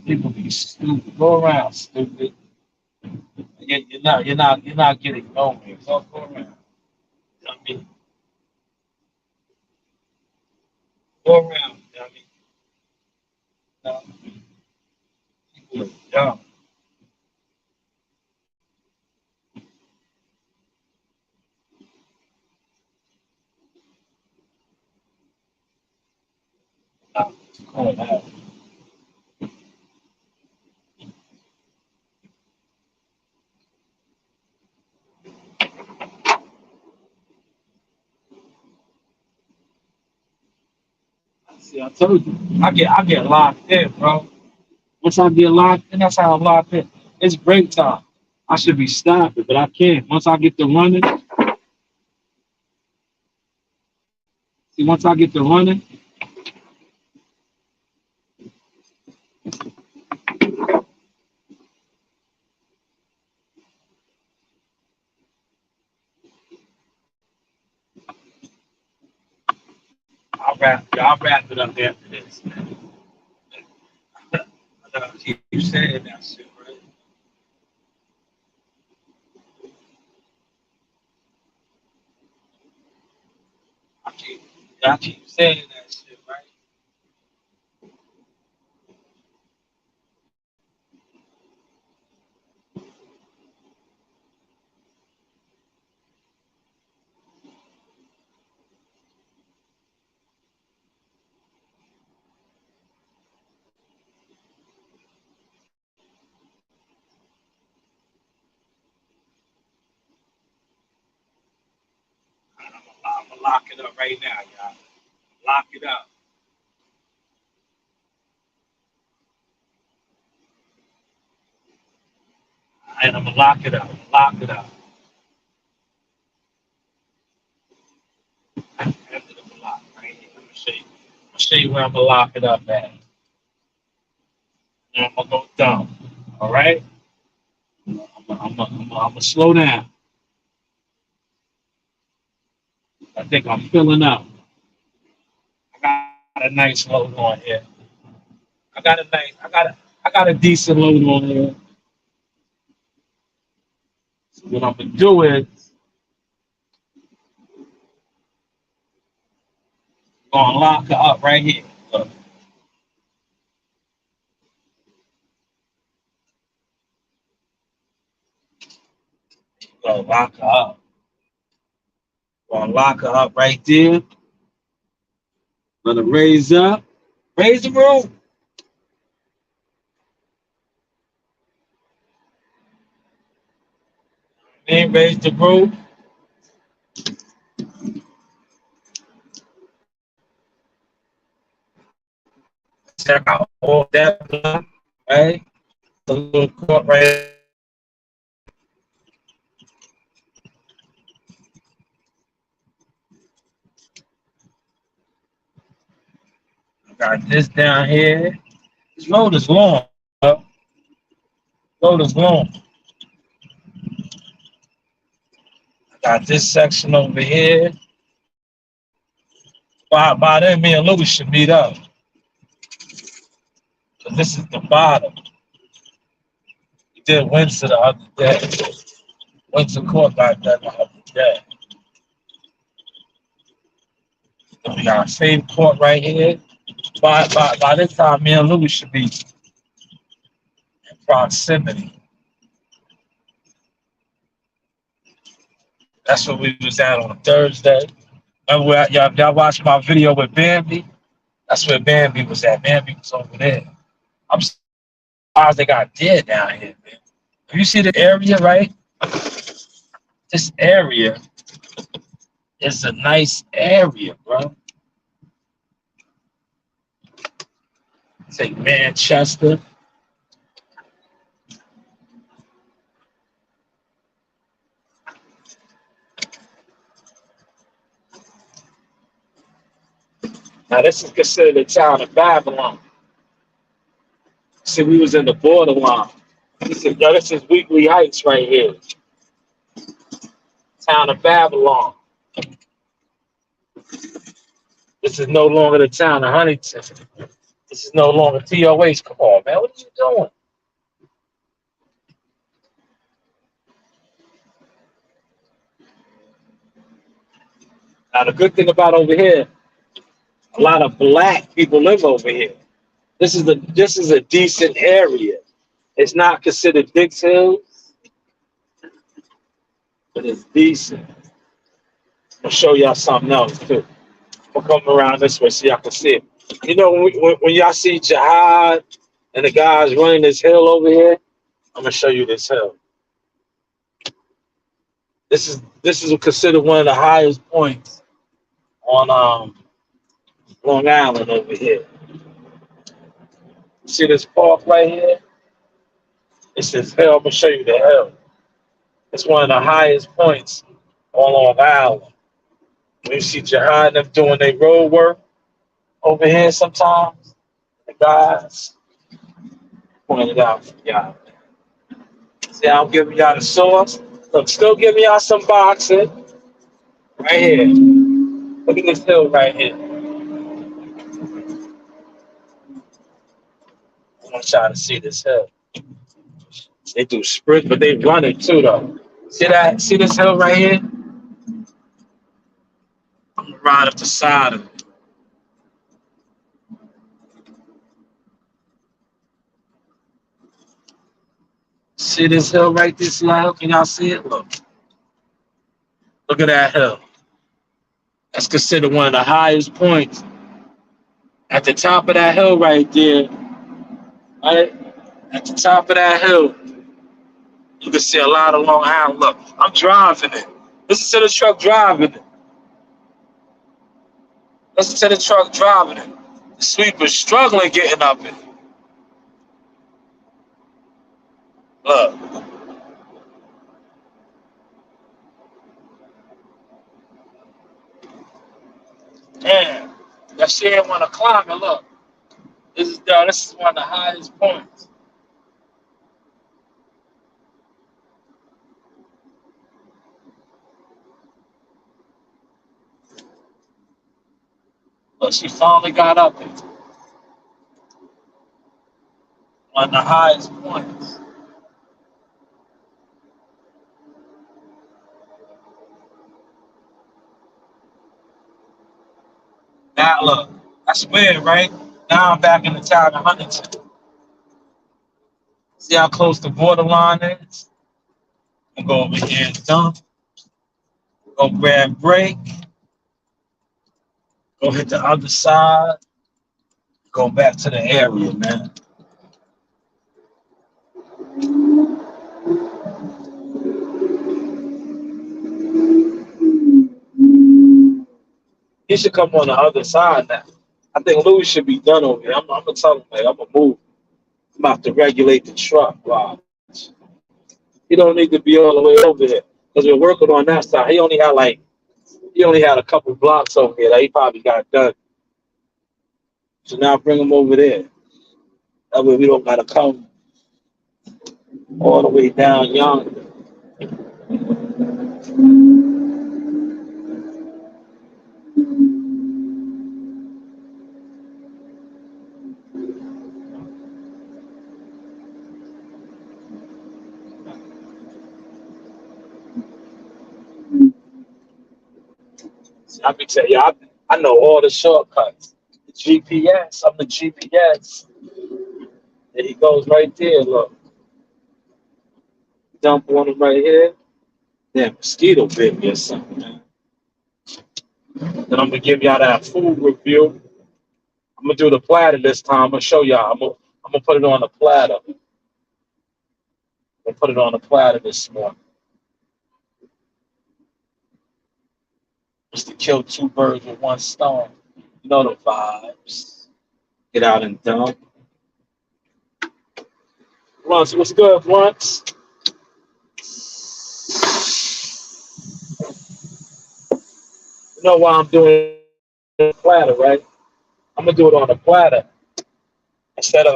People be stupid. Go around, stupid. You're not getting nowhere. Go around. I mean, go around. I mean, uh, people are dumb. What's going on? See, I told you, I get locked in, bro. Once I get locked in, that's how I'm locked in. It's break time. I should be stopping, but I can't. Once I get to running, once I get to running, I'll wrap it up after this, man. I gotta keep saying that shit, right? I keep, I keep saying that shit, right? I'm gonna lock it up right now, y'all. Lock it up. And I'm gonna lock it up. Lock it up. After the lock, right here. I'm gonna show you. I'm gonna show you where I'm gonna lock it up at. And I'm gonna go down. All right. I'm gonna slow down. I think I'm filling up. I got a nice load on here. I got a decent load on here. So what I'm gonna do is I'm gonna lock her up right here. Look, gonna lock her up. Gonna lock her up right there. Gonna raise up. Raise the roof. Then raise the roof. Check out all that block, right? The little court right. I got this down here. This road is long. Road is long. I got this section over here. By then, me and Louis should meet up. So this is the bottom. We did Windsor the other day. Windsor Court got that the other day. Then we got Save Court right here. By this time, me and Louis should be in proximity. That's what we was at on Thursday. Remember where y'all watched my video with Bambi? That's where Bambi was at. Bambi was over there. I'm surprised they got dead down here, man. If you see the area, right? This area is a nice area, bro. Take Manchester. Now this is considered the town of Babylon. See, we was in the borderline. This is Weekly Heights right here. Town of Babylon. This is no longer the town of Huntington. This is no longer TOH. Come on, man. What are you doing? Now, the good thing about over here, a lot of black people live over here. This is a decent area. It's not considered Dix Hill, but it's decent. I'll show y'all something else too. We'll come around this way so y'all can see it. You know, when y'all see Jihad and the guys running this hill over here, I'm gonna show you this hill. This is considered one of the highest points on Long Island over here. See this park right here? It says hill. I'm gonna show you the hill. It's one of the highest points on Long Island. When you see Jihad and them doing their road work over here sometimes, the guys point it out for y'all. See, I'm giving y'all the source. Look, still giving y'all some boxing right here. Look at this hill right here. trying to see this hill. They do sprint, but they run it too though. See that? See this hill right here? I'm gonna ride up the side of it. See this hill right this loud? Can y'all see it? Look. Look at that hill. That's considered one of the highest points. At the top of that hill right there, right? At the top of that hill, you can see a lot of Long Island. Look, I'm driving it. Listen to the truck driving it. Listen to the truck driving it. The sweeper's struggling getting up it. Look. Damn. That shit ain't want to climb it. Look. This is one of the highest points. Look, she finally got up it. One of the highest points. Now look, that's weird, right? Now I'm back in the town of Huntington. See how close the borderline is? I'm gonna go over here and dump. Go grab break. Go hit the other side. Go back to the area, man. He should come on the other side now. I think Louis should be done over here. I'm gonna tell him, man, I'm gonna move. I'm about to regulate the truck. Wow. He don't need to be all the way over here. Because we're working on that side. He only had a couple blocks over here that he probably got done. So now bring him over there. That way we don't gotta come all the way down yonder. I be telling you, I know all the shortcuts. The GPS, I'm the GPS. There he goes right there, look. Dump on him right here. Damn, mosquito bit me or something, man. Then I'm gonna give y'all that food review. I'm gonna do the platter this time. I'm gonna show y'all. I'm gonna put it on the platter. I'm gonna put it on the platter this morning. Just to kill two birds with one stone. You know the vibes. Get out and dump. Runs, what's good, Runs? You know why I'm doing the platter, right? I'm gonna do it on the platter instead of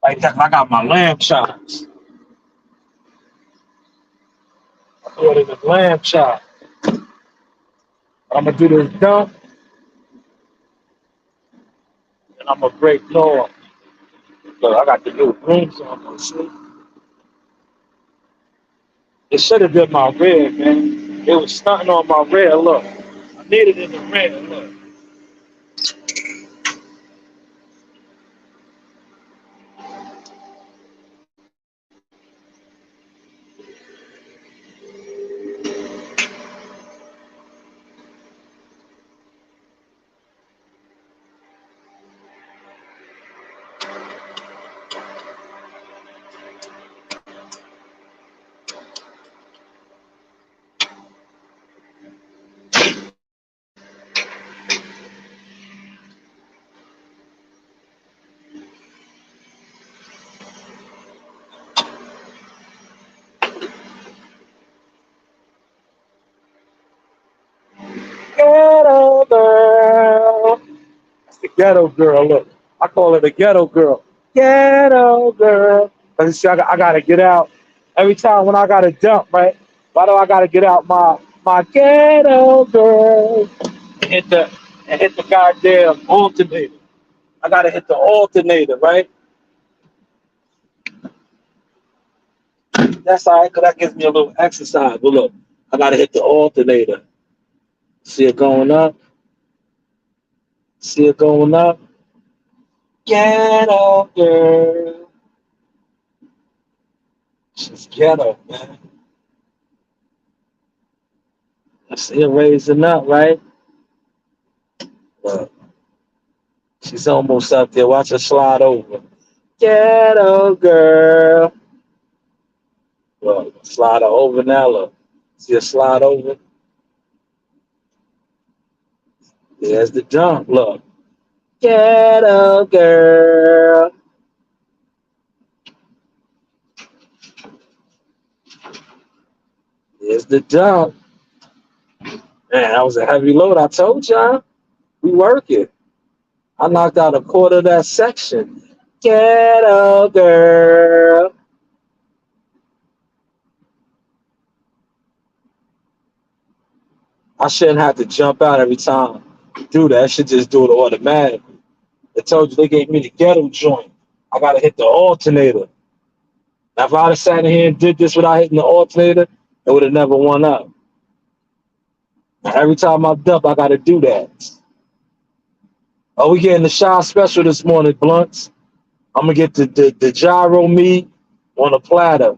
like that. I got my lamb chops. I do it in the lamb chop. I'm gonna do this dump, and I'm gonna break Lord. Look, I got the new rooms on. See? It should have been my red, man. It was stunting on my red. Look, I need it in the red. Look. Ghetto girl. That's the ghetto girl. Look, I call her the ghetto girl. Ghetto girl. But see, I gotta get out every time when I gotta dump, right? Why do I gotta get out my ghetto girl and hit the goddamn alternator? I gotta hit the alternator, right? That's all right, because that gives me a little exercise. But look, I got to hit the alternator. See it going up? See it going up? Ghetto girl. She's ghetto, man. I see it raising up, right? Look, she's almost up there. Watch her slide over. Ghetto girl. Look, slide her over now. Look. See her slide over? There's the jump. Look. Ghetto girl. There's the jump. Man, that was a heavy load. I told y'all. We working. I knocked out a quarter of that section. Ghetto girl. I shouldn't have to jump out every time I do that. I should just do it automatically. I told you they gave me the ghetto joint. I gotta hit the alternator. Now, if I'd have sat in here and did this without hitting the alternator, it would have never won up. Now, every time I dump, I gotta do that. Oh, we getting the Shy special this morning, Blunts. I'm gonna get the gyro meat on a platter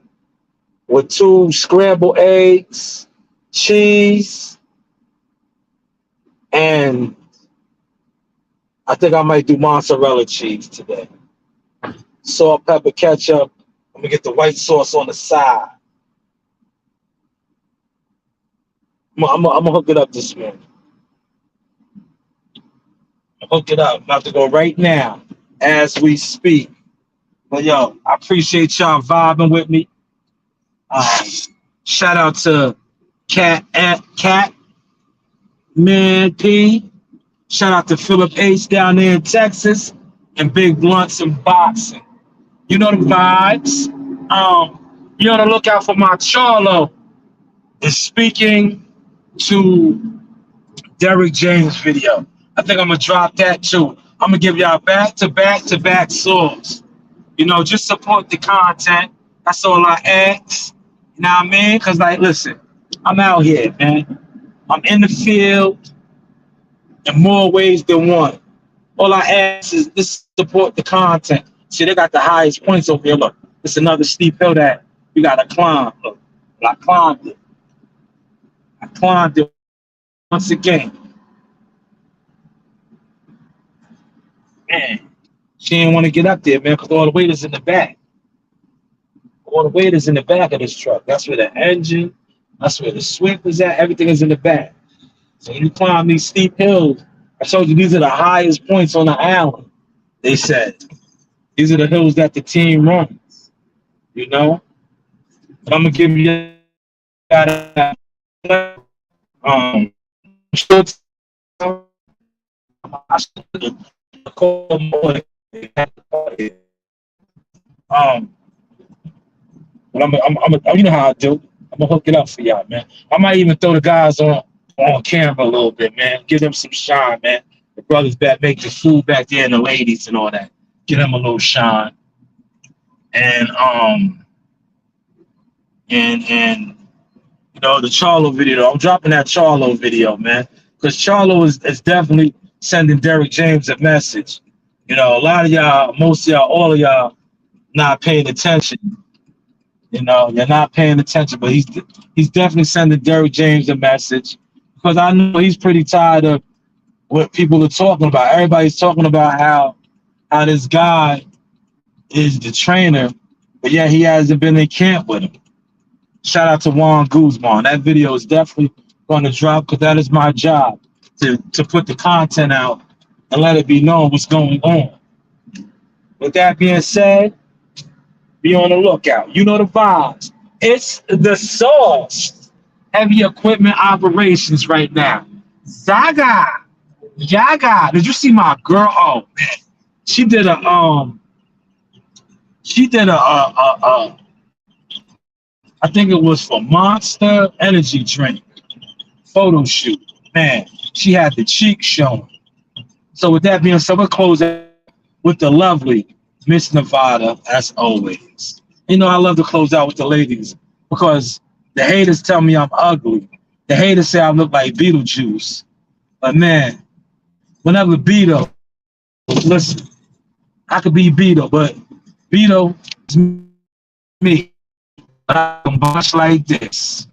with 2 scrambled eggs, cheese, and I think I might do mozzarella cheese today. Salt, pepper, ketchup. I'm gonna get the white sauce on the side. I'm gonna hook it up this morning. Hook it up. I'm about to go right now as we speak. But yo, I appreciate y'all vibing with me. Shout out to Cat Man P. Shout out to Philip H down there in Texas and Big Blunts and Boxing. You know the vibes. Be on the lookout for my Charlo is speaking to Derrick James video. I think I'm gonna drop that too. I'm gonna give y'all back-to-back songs. You know, just support the content. That's all I ask. You know what I mean? Because, like, listen, I'm out here, man. I'm in the field in more ways than one. All I ask is just support the content. See, they got the highest points over here. Look, it's another steep hill that we got to climb. Look, I climbed it. I climbed it once again. Man, she didn't want to get up there, man, because all the weight is in the back. All the weight is in the back of this truck. That's where the engine, that's where the sweep is at. Everything is in the back. So when you climb these steep hills, I told you these are the highest points on the island. They said these are the hills that the team runs. You know, but I'm gonna give you that. But I'm you know how I do. I'm gonna hook it up for y'all, man. I might even throw the guys on camera a little bit, man. Give them some shine, man. The brothers back make the food back there and the ladies and all that. Give them a little shine. And you know, the Charlo video. I'm dropping that Charlo video, man. Because Charlo is definitely sending Derrick James a message. You know, a lot of y'all, most of y'all, all of y'all not paying attention. You know, you're not paying attention, but he's definitely sending Derrick James a message because I know he's pretty tired of what people are talking about. Everybody's talking about how this guy is the trainer, but yet he hasn't been in camp with him. Shout out to Juan Guzman. That video is definitely going to drop because that is my job to put the content out and let it be known what's going on. With that being said, be on the lookout. You know the vibes. It's the sauce. Heavy equipment operations right now. Yaga. Did you see my girl? Oh man. She did a I think it was for Monster Energy drink photo shoot. Man, she had the cheek showing. So with that being said, we'll close with the lovely Miss Nevada, as always. You know, I love to close out with the ladies because the haters tell me I'm ugly. The haters say I look like Beetlejuice. But man, whenever Beetle, listen, I could be Beetle, but Beetle is me. I'm much like this.